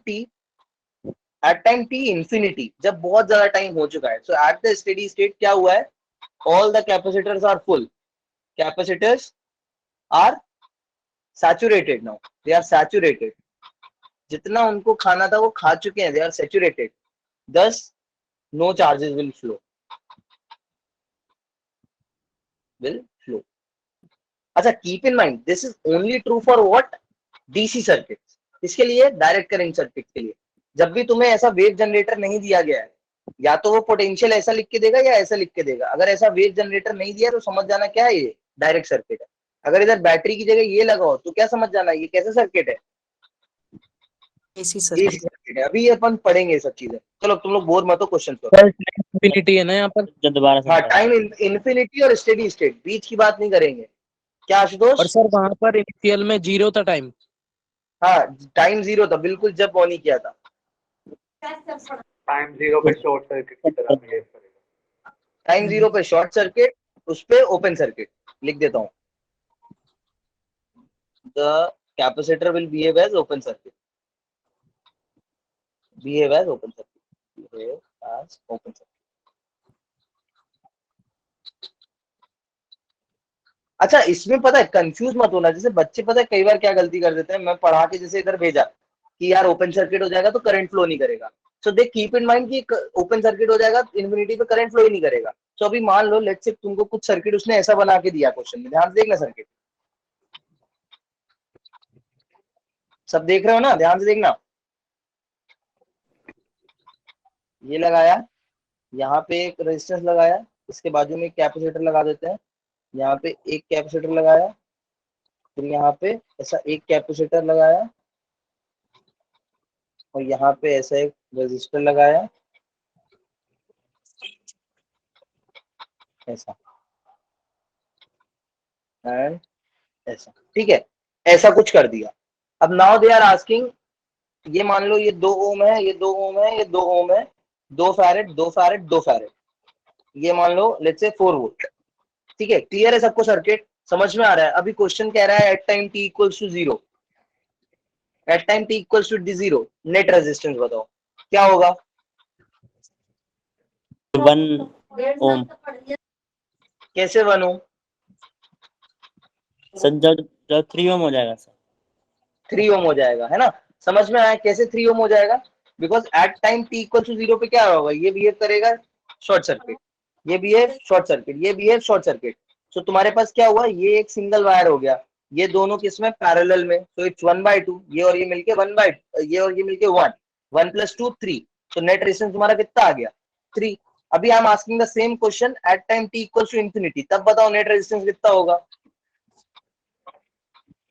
टी इंफिनिटी, जब बहुत ज्यादा टाइम हो चुका है, so at the steady state क्या हुआ है? All the capacitors are full, capacitors are saturated now, they are saturated, जितना उनको खाना था वो खा चुके हैं, they are saturated, thus no charges will flow. अच्छा, keep in mind this is only true for what? DC circuit. इसके लिए डायरेक्ट करंट सर्किट के लिए जब भी तुम्हें ऐसा वेव जनरेटर नहीं दिया गया है, या तो वो पोटेंशियल ऐसा लिख के देगा या ऐसा लिख के देगा। अगर ऐसा वेव जनरेटर नहीं दिया तो समझ जाना क्या है, ये डायरेक्ट सर्किट है। अगर इधर बैटरी की जगह ये लगाओ तो क्या समझ जाना, ये कैसा सर्किट है? AC AC circuit. सर्किट है। अभी ये अपन पढ़ेंगे ये सब चीजें। चलो तुम लोग बोर मत हो, क्वेश्चन करो। सर इंफिनिटी है ना यहाँ पर, जो दोबारा से हाँ, बता टाइम इन्फिनिटी और स्टेडी स्टेट, बीच की बात नहीं करेंगे। क्या आशुतोष? और सर वहां पर इनिशियल में 0 था टाइम। हाँ, टाइम 0 था बिल्कुल जब ऑन ही किया था। टाइम 0 पे शॉर्ट सर्किट की तरह बिहेव करेगा। टाइम 0 पे शॉर्ट सर्किट, उस पे ओपन सर्किट। लिख देता हूँ, the capacitor will behave as open circuit, behave as open circuit, behave as open circuit. अच्छा, इसमें पता है, कंफ्यूज मत होना। जैसे बच्चे पता है कई बार क्या गलती कर देते हैं, मैं पढ़ा के जैसे इधर भेजा कि यार ओपन सर्किट हो जाएगा तो करंट फ्लो नहीं करेगा, सो दे कीप इन माइंड कि ओपन सर्किट हो जाएगा इन्फिनिटी पे करंट फ्लो ही नहीं करेगा। तो अभी मान लो लेट्स से तुमको कुछ सर्किट उसने ऐसा बना के दिया, क्वेश्चन में ध्यान से देखना, सर्किट सब देख रहे हो ना, ध्यान से देखना। ये लगाया, यहाँ पे एक रेजिस्टेंस लगाया, इसके बाजू में एक कैपेसिटर लगा देते हैं, यहाँ पे एक कैपेसिटर लगाया, फिर यहाँ पे ऐसा एक कैपेसिटर लगाया, और यहाँ पे ऐसा एक रेजिस्टर लगाया, ऐसा एंड ऐसा, ठीक है? ऐसा कुछ कर दिया। अब नाउ दे आर आस्किंग, ये मान लो ये 2 ओम है, ये 2 ओम है, ये 2 ओम है, 2 फैरेड 2 फैरेड 2 फैरेड, ये मान लो लेट्स से 4 वोल्ट, ठीक है? क्लियर है सबको? सर्किट समझ में आ रहा है? अभी क्वेश्चन कह रहा है at time T equals to 0, at time T equals to D0 net resistance बताओ क्या होगा? 1 ओम। कैसे 1 ओम? सर जब 3 ओम हो जाएगा सर। 3 ओम हो जाएगा, है ना? समझ में आया कैसे 3 ओम हो जाएगा? Because at time T equal to 0 पे क्या होगा? ये बिहेव करेगा शॉर्ट सर्किट, ये बिहेव शॉर्ट सर्किट, ये बिहेव शॉर्ट सर्किट। सो तुम्हारे पास क्या हुआ? ये एक सिंगल वायर हो गया, ये दोनों किसमें? पैरेलल में, तो इट्स 1/2, ये और ये मिलके 1/, ये और ये मिलके 1, 1 + 2 3, तो नेट रेजिस्टेंस तुम्हारा कितना आ गया? 3। अभी I am asking the same question at time T equal to infinity, तब बताओ नेट रेजिस्टेंस कितना होगा?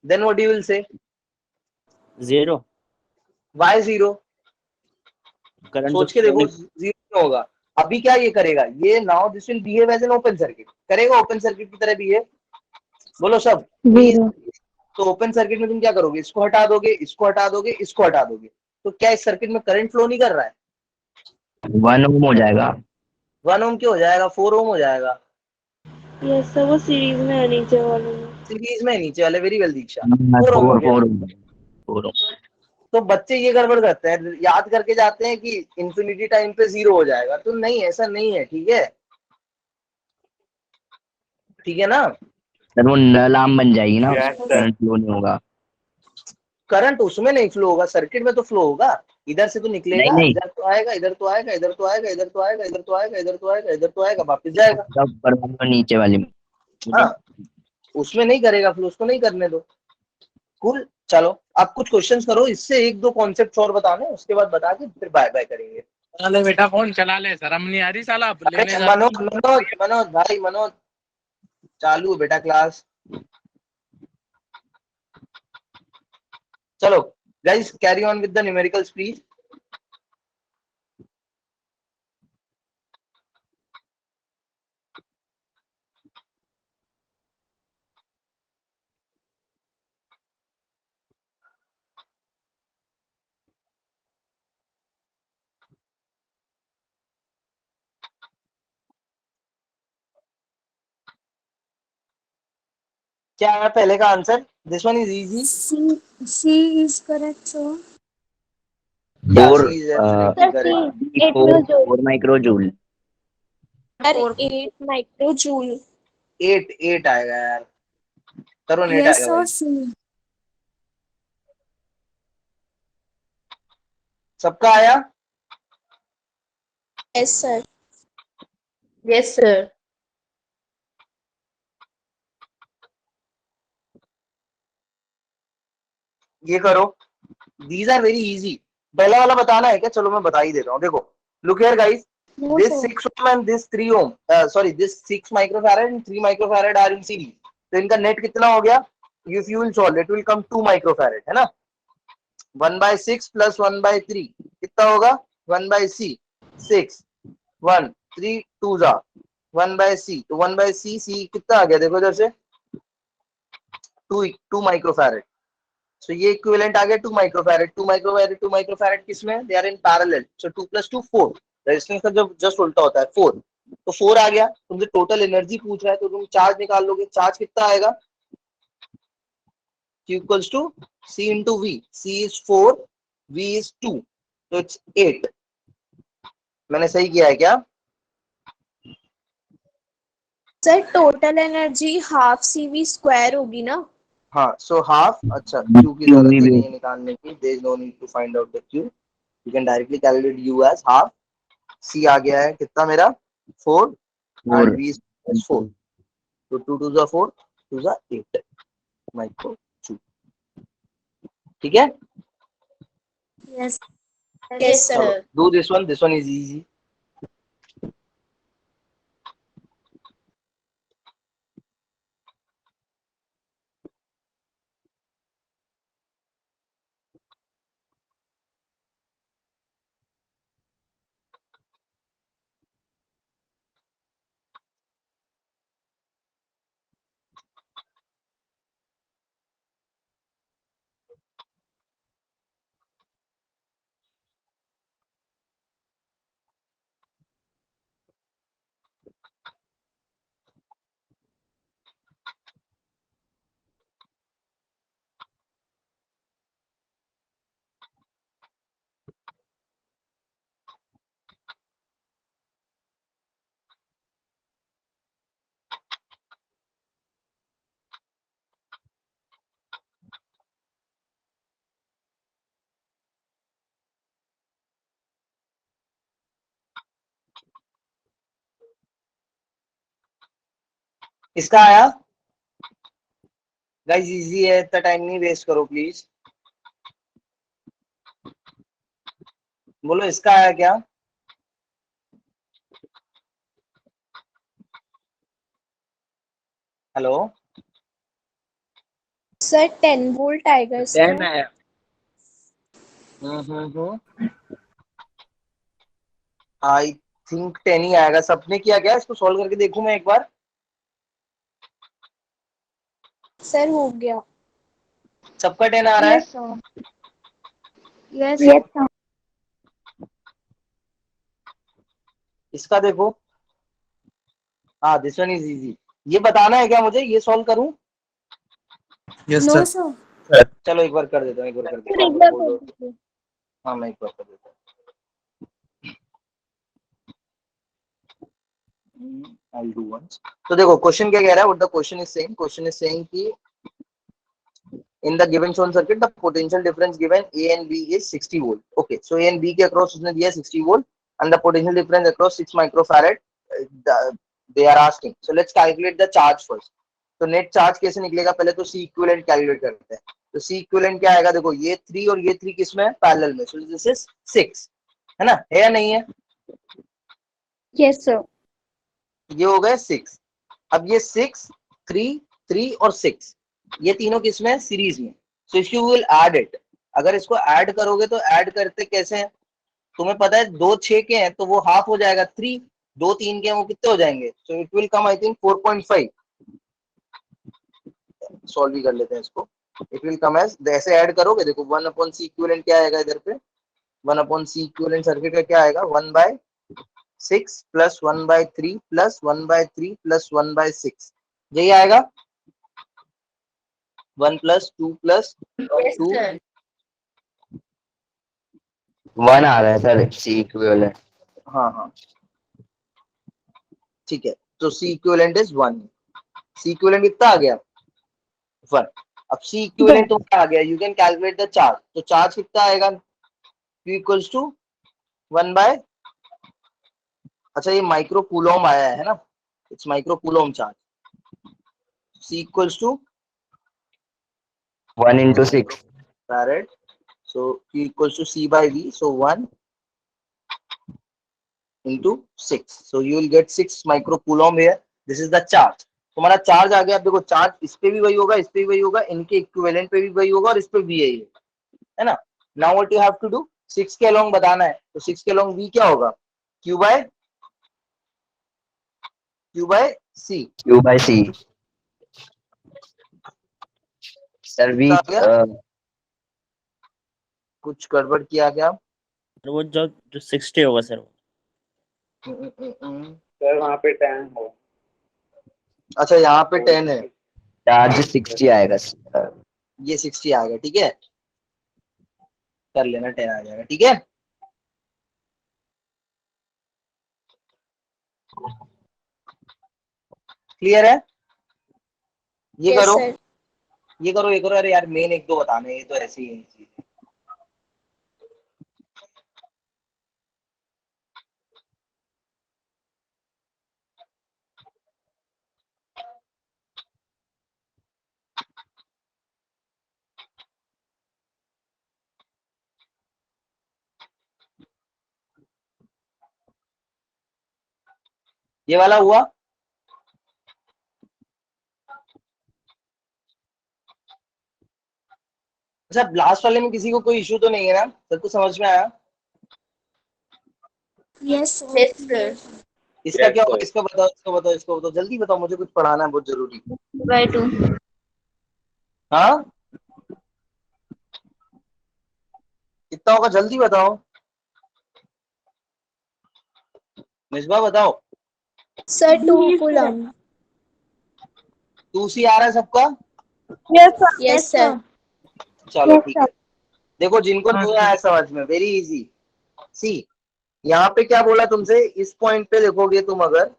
देन व्हाट यू विल से? 0। वाई 0? करंट सोच के देखो 0 क्यों होगा? अभी क्या ये करेगा? ये now this will behave as an open circuit, करेगा ओपन सर्किट की तरह बिहेव। बोलो सब प्लीज। तो ओपन सर्किट में तुम क्या करोगे? इसको हटा दोगे, इसको हटा दोगे, इसको हटा दोगे, तो क्या इस सर्किट में करंट फ्लो नहीं कर रहा है? 1 ओम हो जाएगा। 1 ओम क्यों हो जाएगा? 4 ओम हो जाएगा। यस सर, वो सीरीज में है नीचे वाले में। सीरीज में नीचे वाले, वेरी वेल दीक्षा, 4 ओम हो गया। 4 ओम। तो बच्चे ये गड़बड़ करते हैं, याद करके जाते हैं कि इंफिनिटी टाइम पे 0 हो जाएगा, तो नहीं, ऐसा नहीं है, ठीक है? ठीक है ना? सर वो नल आम बन जाएगी ना, Yes, sir. करंट फ्लो नहीं होगा। करंट उसमें नहीं फ्लो होगा, सर्किट में तो फ्लो होगा। इधर से तो निकलेगा, नहीं नहीं, इधर तो आएगा, इधर तो आएगा, इधर तो आएगा, इधर तो आएगा, इधर तो आएगा, इधर तो आएगा, इधर तो आएगा, वापस जाएगा। सब ऊपर वाली और नीचे वाली में। हाँ, उसमें नहीं करेगा फ्लो, उसको नहीं करने दो। कूल, चलो आप कुछ क्वेश्चंस करो, इससे एक दो कॉन्सेप्ट और बताने, उसके बाद बता के फिर बाय बाय करेंगे। चला ले बेटा, फोन चला ले, शर्म नहीं आ रही साला, लेने अरे जा मनोज मनोज मनोज भाई, मनोज चालू है बेटा क्लास। चलो guys, carry on with the numericals please. क्या है पहले का answer? This one is easy. C is correct, sir. Yeah, Four, C is absolutely Sir, correct. C, 8 four, millijoule. 4 microjoule. Sir, 8 microjoule. 8 आएगा यार. करो 8 Yes, आएगा sir. भाई. C. सबका आया? Yes, sir. Yes, sir. ये करो. These are very easy. पहला वाला बताना है क्या? चलो मैं बता ही देता हूँ. देखो, look here guys. No, This sir. 6 ohm and this 3 ohm. Sorry, this 6 microfarad and 3 microfarad are in series. तो इनका नेट कितना हो गया? If you will solve, it will come 2 microfarad, है ना? 1/6 plus 1/3 कितना होगा? 1/c 6 1 3 2 जा 1/c. तो 1/c c कितना आ गया? देखो इधर से 2 माइक्रोफैरेड. So ये इक्विवेलेंट आ गया 2 माइक्रोफैरेड. 2 माइक्रोफैरेड किसमें? They are in parallel. So 2 + 2 4. Resistance का जब जस्ट उल्टा होता है 4. तो 4 आ गया. तुमसे टोटल एनर्जी पूछ रहा है तो तुम चार्ज निकाल लोगे. चार्ज कितना आएगा? Q equals to C into V. C is 4, V is 2. So it's 8. मैंने सही किया है क्या? Sir, total energy half CV square होगी ना? हाँ. So half. अच्छा, Q की जरूरत ही भी नहीं है निकालने की. There is no need to find out the Q. You can directly calculate U as half. C आ गया है कितना मेरा? 4 4. and V is 4. So 2 2 जा 4, 2 जा 8 माइक्रो जूल. ठीक है? Yes. Yes, Yes, sir. चलो, sir. do this one. This one is easy. इसका आया? गाइस इजी है, इतना टाइम नहीं वेस्ट करो प्लीज. बोलो इसका आया क्या? हेलो. Sir, 10 volt आएगा 10 इसमें. आया. आई थिंक 10 ही आएगा. सबने किया क्या? इसको सॉल्व करके देखूं मैं एक बार. Sir, हो गया. सबका 10 आ रहा है. Yes, sir. Yes, Yes, sir. इसका देखो. हाँ, दिस वन इज इजी. ये बताना है क्या मुझे? ये सॉल्व करूं? Yes No, sir. sir. चलो एक बार कर देता हूँ. एक बार कर Sir, देता एक बार हूँ. बोल दीजिए. हाँ, मैं एक बार कर देता हूँ. I'll do once. तो देखो क्वेश्चन क्या कह रहा है? What the question is saying? Question is saying कि in the given shown circuit the potential difference given A and B is 60 volt. Okay, so A and B के across उसने दिया 60 volt and the potential difference across 6 microfarad they are asking. So let's calculate the charge first. तो net charge कैसे निकलेगा? पहले तो C equivalent calculate करते हैं. तो C इक्विवेलेंट क्या आएगा? देखो ये 3 और ये 3 किसमें है? पैरेलल में. So this is 6. है ना? है या नहीं है? Yes, sir. ये हो गए 6. अब ये 6 3 3 और 6 ये तीनों किसमें है? सीरीज में. So if you will add it, अगर इसको ऐड करोगे तो ऐड करते कैसे हैं? तुम्हें पता है 2 6 के हैं तो वो हाफ हो जाएगा 3. 2 3 के हैं वो कितने हो जाएंगे? So it will come I think 4.5. Solve भी कर लेते हैं इसको. इट विल कम एज, ऐसे ऐड करोगे देखो 1/c इक्विवेलेंट क्या आएगा इधर पे? 1/c इक्विवेलेंट सर्किट का क्या आएगा? 1/6 प्लस 1/3 प्लस 1/3 प्लस 1/6. यही आएगा. 1 plus 2 plus Yes, 2 sir. 1 आ रहा है सर सी इक्विवेलेंट। हाँ हाँ ठीक है, तो C equivalent is 1। C equivalent कितना आ गया 1। अब सी इक्विवेलेंट तुम्हारा आ गया, you can calculate the charge. तो चार्ज कितना आएगा, Q इक्वल्स टू 1 बाय, अच्छा ये माइक्रो कूलम आया है ना, it's micro coulomb charge. C equals to 1 into 6। farad, so Q equals to C by V, so 1 into 6, so you will get 6 microcoulomb here. This is the charge। तुम्हारा charge आ गया। अब देखो charge इस पे भी वही होगा, इस पे भी वही होगा, इनके इक्विवेलेंट पे भी वही होगा और इस पे भी यही है ना। Now what you have to do, 6 के अलोंग बताना है, तो 6 के अलोंग V क्या होगा, Q by C। Q by C। Sir V कितना आ गया? कुछ गड़बड़ किया क्या? वो जो 60 होगा सर। सर वहाँ पे 10 हो। अच्छा यहाँ पे 10 है, चार्ज 60 आएगा सर। ये 60 आ गया, ठीक है कर लेना, 10 आ जाएगा, ठीक है। क्लियर है? ये Yes, करो sir. ये करो ये करो, अरे यार मेन एक दो बताने, ये तो ऐसे ही है चीज। ये वाला हुआ, अच्छा लास्ट वाले में किसी को कोई इशू तो नहीं है ना, सबको समझ में आया? Yes, sir. Yes, sir. इसका Yes, क्या होगा, sir. इसका बताओ, इसको बताओ, इसको बताओ, जल्दी बताओ, मुझे कुछ पढ़ाना है बहुत जरूरी। By 2. हाँ कितना होगा, जल्दी बताओ, मिसबा बताओ। Sir, 2 coulomb. 2C आ रहा है सबका? Yes, sir. चलो ठीक है, देखो जिनको नहीं आया समझ में, वेरी इजी। सी यहाँ पे क्या बोला तुमसे, इस पॉइंट पे देखोगे तुम, अगर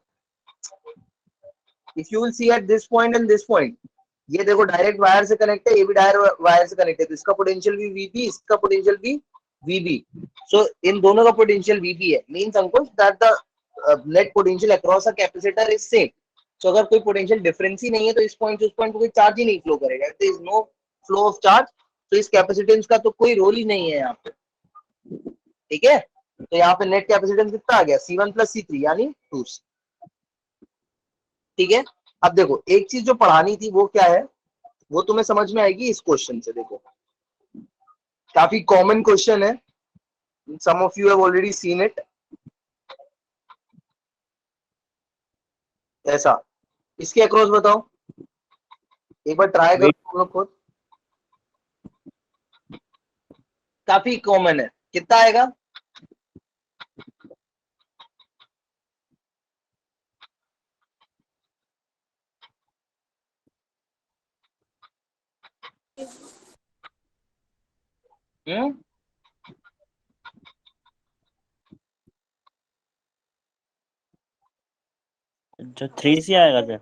if you will see at this point and this point, ये देखो डायरेक्ट वायर से कनेक्ट है, ये भी डायरेक्ट वायर से कनेक्ट है, तो इसका पोटेंशियल भी VB, इसका पोटेंशियल भी VB, सो इन दोनों का पोटेंशियल VB है, means Ankush that the net potential across a capacitor is same. So अगर कोई पोटेंशियल डिफरेंस ही नहीं है तो इस पॉइंट से उस पॉइंट पे कोई चार्ज ही नहीं फ्लो करेगा, there is no flow of charge, तो इस कैपेसिटेंस का तो कोई रोल ही नहीं है यहाँ पे, ठीक है। तो यहाँ पे नेट कैपेसिटेंस कितना आ गया, C1 प्लस C3 यानी 2C, ठीक है। अब देखो एक चीज जो पढ़ानी थी वो क्या है, वो तुम्हें समझ में आएगी इस क्वेश्चन से। देखो काफी कॉमन क्वेश्चन है, some of you have already seen it. ऐसा इसके अक्रॉस बताओ, एक बार ट्राई करो तुम लोग खुद, काफी कॉमन है, कितना आएगा, जो 3C आएगा सर।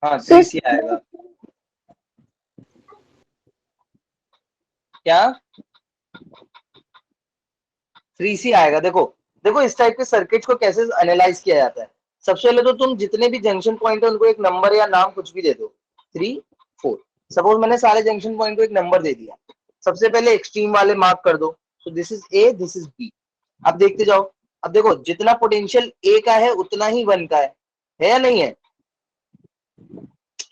हाँ 3C आएगा, क्या 3C आएगा। देखो देखो इस टाइप के सर्किट को कैसे एनालाइज किया जाता है, सबसे पहले तो तुम जितने भी जंक्शन पॉइंट है उनको एक नंबर या नाम कुछ भी दे दो, 3 4, सपोज मैंने सारे जंक्शन पॉइंट को एक नंबर दे दिया, सबसे पहले एक्सट्रीम वाले मार्क कर दो, so this is A, this is B। अब देखते जाओ, अब देखो जितना पोटेंशियल A का है उतना ही 1 का है या नहीं है,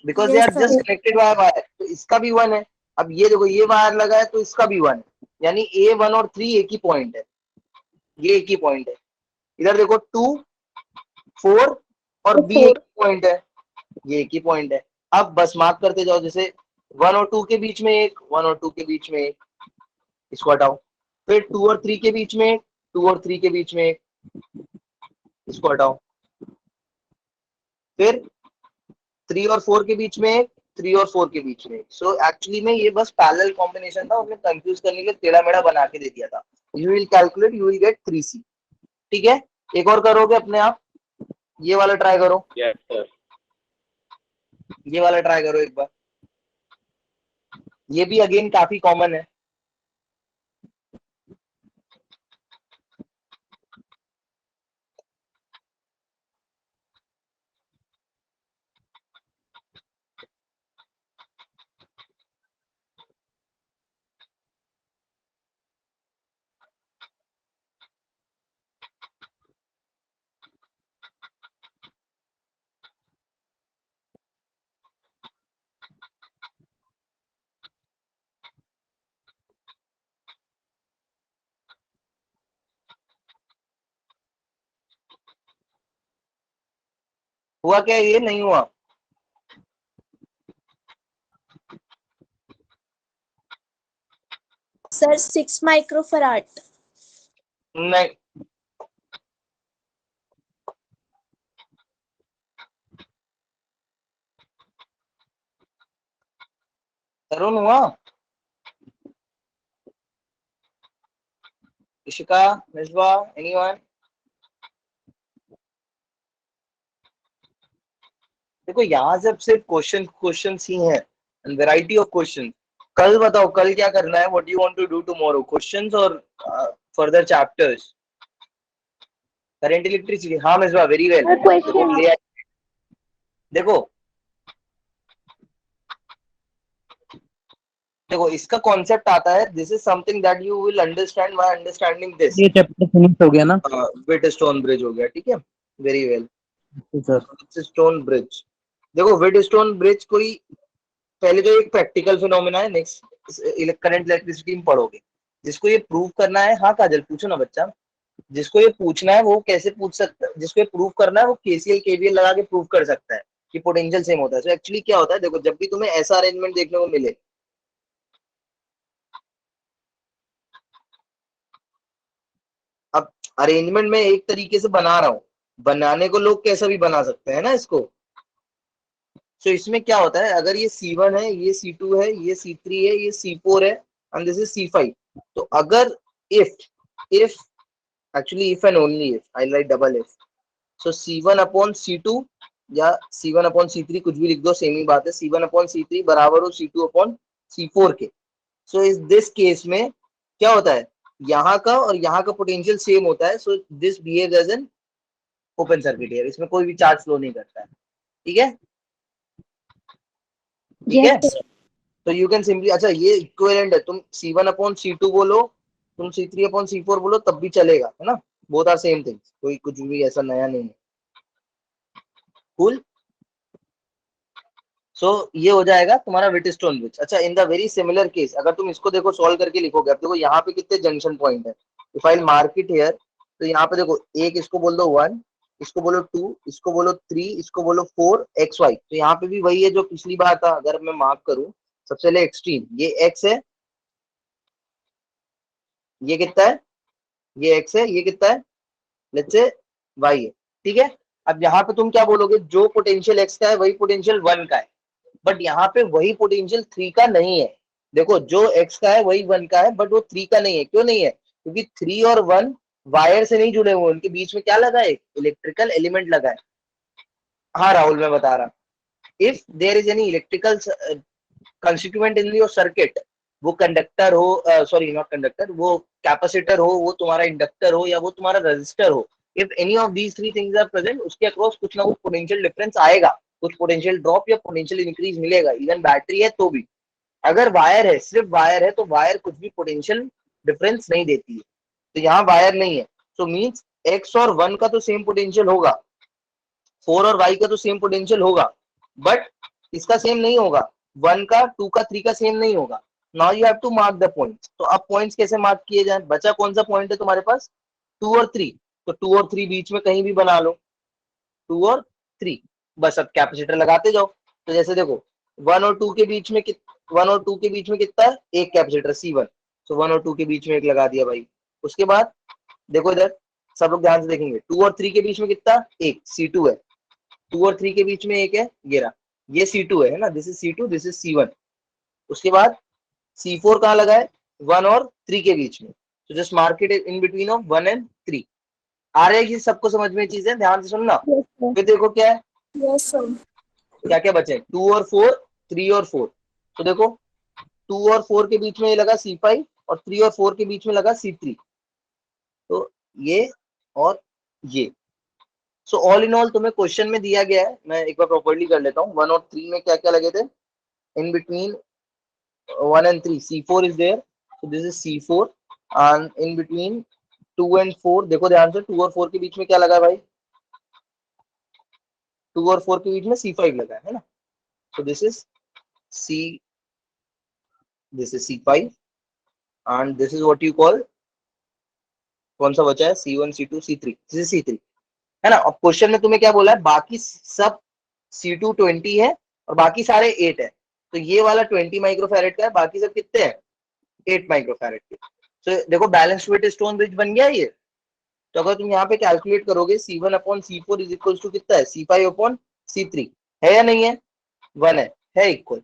because they are just connected by wire, तो इसका भी 1 है। अब ये देखो ये वायर लगा है तो इसका भी 1 है, यानी A 1 और 3 एक ही पॉइंट है, ये एक ही पॉइंट है। इधर देखो 2 4 और B एक ही पॉइंट है, ये एक ही पॉइंट है। अब बस मार्क करते जाओ, जैसे 1 और 2 के बीच में एक, 1 और 2 के बीच में एक, इसको हटाओ, फिर 2 और 3 के बीच में एक, 2 और 3 के बीच में एक, इसको हटाओ, फिर 3 और 4 के बीच में एक, 3 और 4 के बीच में। सो एक्चुअली में ये बस पैरेलल कॉम्बिनेशन था, उसने कंफ्यूज करने के लिए टेढ़ा मेढ़ा बना के दे दिया था। You will calculate, you will get 3C। ठीक है, एक और करोगे अपने आप, ये वाला ट्राई करो। Yes sir. ये वाला ट्राई करो एक बार, ये भी अगेन काफी कॉमन है। हुआ क्या, ये नहीं हुआ? Sir, 6 microfarad. नहीं, तरुण हुआ? इशिका, मिसबा, एनीवन? देखो यहाँ से अब सिर्फ क्वेश्चन ही हैं, वैरायटी ऑफ क्वेश्चन। कल बताओ, कल क्या करना है? What you want to do tomorrow? Questions और फर्दर चैप्टर्स? करंट इलेक्ट्रिसिटी, हाँ मिसबा, वेरी वेल। क्वेश्चन देखो देखो इसका कॉन्सेप्ट आता है, this is something that you will understand by understanding this. ये चैप्टर फिनिश हो गया ना व्हिटस्टोन ब्रिज हो गया, ठीक है, वेरी वेल। सर? व्हिटस्टोन ब्रिज, देखो व्हिटस्टोन ब्रिज कोई पहले तो एक प्रैक्टिकल फिनोमेना है, नेक्स्ट करंट इलेक्ट्रिसिटी में पढ़ोगे। जिसको ये प्रूव करना है, हाँ काजल पूछो ना बच्चा, जिसको ये पूछना है वो कैसे पूछ सकता है, जिसको ये प्रूव करना है वो केसीएल केवीएल लगा के प्रूव कर सकता है कि पोटेंशियल सेम होता है। तो एक्चुअली क्या होता है, देखो जब भी तुम्हें ऐसा अरेंजमेंट देखने को मिले, अब अरेंजमेंट में एक तरीके से बना रहा हूं, बनाने को लोग कैसा भी बना सकते हैं ना इसको। तो इसमें क्या होता है, अगर ये C1 है, ये C2 है, ये C3 है, ये C4 है एंड दिस इज C5। तो अगर if actually if and only if, I right double if, so C1 upon C2 या C1 अपॉन C3 कुछ भी लिख दो, सेम ही बात है, C1 अपॉन C3 बराबर हो C2 अपॉन C4 के। सो इस दिस केस में क्या होता है, यहाँ का और यहाँ का पोटेंशियल सेम होता है। So this behaves as an open circuit है, इसमें कोई भी चार्ज फ्लो नहीं करता है। ठीक है, ठीक है। तो यू कैन सिंपली, अच्छा ये इक्विवेलेंट है, तुम C1 अपॉन C2 बोलो, तुम C3 अपॉन C4 बोलो, तब भी चलेगा, है ना, बोथ आर सेम थिंग्स, कोई कुछ भी ऐसा नया नहीं है। कूल। सो ये हो जाएगा तुम्हारा व्हिटस्टोन ब्रिज। अच्छा, in the very similar case अगर तुम इसको देखो सॉल्व करके लिखोगे, अब देखो यहाँ पे कितने जंक्शन पॉइंट है, if I mark it here, तो यहाँ पे देखो एक, इसको बोल दो 1, इसको बोलो 2, इसको बोलो 3, इसको बोलो 4, XY। तो यहाँ पे भी वही है जो पिछली बार था। अगर मैं मार्क करूं, सबसे पहले एक्सट्रीम, ये X है, ये कितना है, ये X है, ये कितना है, लेट्स से Y है। ठीक है, अब यहाँ पे तुम क्या बोलोगे, जो पोटेंशियल X का है वही पोटेंशियल 1 का है, बट यहाँ पे वही पोटेंशियल 3 का नहीं है। देखो जो X का है वही 1 का है, बट वो 3 का नहीं है। क्यों नहीं है? क्योंकि 3 और 1 वायर से नहीं जुड़े हुए, उनके बीच में क्या लगा है, इलेक्ट्रिकल एलिमेंट लगा है। हाँ राहुल, मैं बता रहा, if there is any electrical constituent in your circuit, वो कंडक्टर हो, सॉरी नॉट कंडक्टर, वो कैपेसिटर हो, वो तुम्हारा इंडक्टर हो, या वो तुम्हारा रेजिस्टर हो, if any of these three things are present, उसके अक्रॉस कुछ ना कुछ पोटेंशियल डिफरेंस आएगा, कुछ पोटेंशियल ड्रॉप या पोटेंशियल इंक्रीज मिलेगा। इवन बैटरी है तो भी, अगर वायर है, सिर्फ वायर है, तो वायर कुछ भी पोटेंशियल डिफरेंस नहीं देती है। तो यहाँ वायर नहीं है, सो मींस X और 1 का तो सेम पोटेंशियल होगा, 4 और Y का तो सेम पोटेंशियल होगा, बट इसका सेम नहीं होगा, 1 का, 2 का, 3 का सेम नहीं होगा। Now you have to mark the points. तो अब पॉइंट्स कैसे मार्क किए जाए, बचा कौन सा पॉइंट है तुम्हारे पास, 2 और 3, तो 2 और 3 बीच में कहीं भी बना लो, 2 और 3, बस अब कैपेसिटर लगाते जाओ। तो जैसे देखो 1 और 2 के बीच में 1 और 2 के बीच में कितना है, एक कैपेसिटर C1, तो 1 और 2 के बीच में एक लगा दिया भाई। उसके बाद देखो इधर, सब लोग ध्यान से देखेंगे, 2 और 3 के बीच में कितना, एक C2 है, 2 और 3 के बीच में एक है, ये रहा, ये C2 है ना, this is C2, this is C1। उसके बाद C4 कहाँ लगा है, 1 और 3 के बीच में, तो just mark it in between of 1 and 3। आ रहा है ये सबको समझ में चीजें, ध्यान से सुनना। Yes, sir. फिर देखो क्या है, Yes, sir. क्या क्या बचे, 2 और 4, 3 और 4। तो देखो 2 और 4 के बीच में ये लगा C5 और 3 और 4 के बीच में लगा C3। तो ये और ये, सो ऑल इन ऑल तुम्हें क्वेश्चन में दिया गया है, मैं एक बार प्रॉपर्ली कर लेता हूँ। 1 और 3 में क्या क्या लगे थे, in between 1 and 3 C4 is there, so this is C4, and in between 2 and 4, देखो ध्यान से, 2 और 4 के बीच में क्या लगा है भाई, 2 और 4 के बीच में C5 लगा है ना, so this is C5 and this is what you call, कौन सा बचा है, C1 C2 C3, this is C3 है ना। अब क्वेश्चन में तुम्हें क्या बोला है, बाकी सब C2 20 है और बाकी सारे 8 है, तो ये वाला 20 माइक्रोफैरेड का है, बाकी सब कितने हैं, 8 माइक्रोफैरेड के। तो देखो बैलेंस वेट स्टोन ब्रिज बन गया ये। तो अगर तुम यहाँ पे कैलकुलेट करोगे C1 upon C4 is equal to कितना है, C5 अपॉन C3, है या नहीं है, 1 है इक्वल।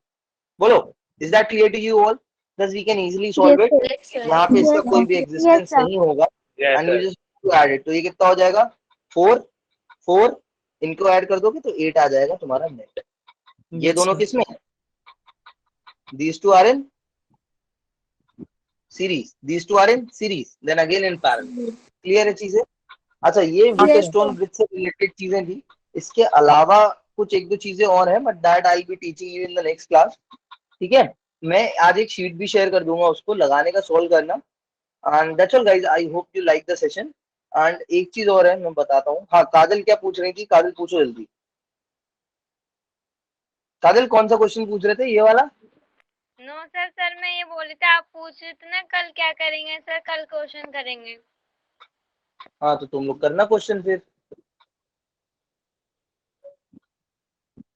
बोलो, is that clear to you all? Thus we can easily solve Yes, it। sir. यहाँ पे इसका कोई भी एग्जिस्टेंस sir. नहीं होगा, and you just add it. तो ये कितना हो जाएगा, 4 इनको ऐड कर दोगे तो 8 आ जाएगा तुम्हारा नेट। ये दोनों किसमें है, these two are in series, these two are in series, then again in parallel। Clear है चीजें? अच्छा, ये विटस्टोन ब्रिज से रिलेटेड चीजें थी, इसके अलावा कुछ एक दो चीजें और हैं, but that I be teaching you in the next class. ठीक है, मैं आज एक शीट भी शेयर कर दूंगा, उसको लगाने का सोल्व करना। And that's all guys, I hope you like the session. And एक चीज और है, मैं बताता हूँ। हाँ, काजल क्या पूछ रही थी, काजल पूछो जल्दी। काजल कौन सा क्वेश्चन पूछ रहे थे, ये वाला? नो सर, सर मैं ये बोल रही थी, आप पूछ रहे थे ना कल क्या करेंगे सर, कल क्वेश्चन करेंगे। हाँ, तो तुम लोग करना क्वेश्चन फिर।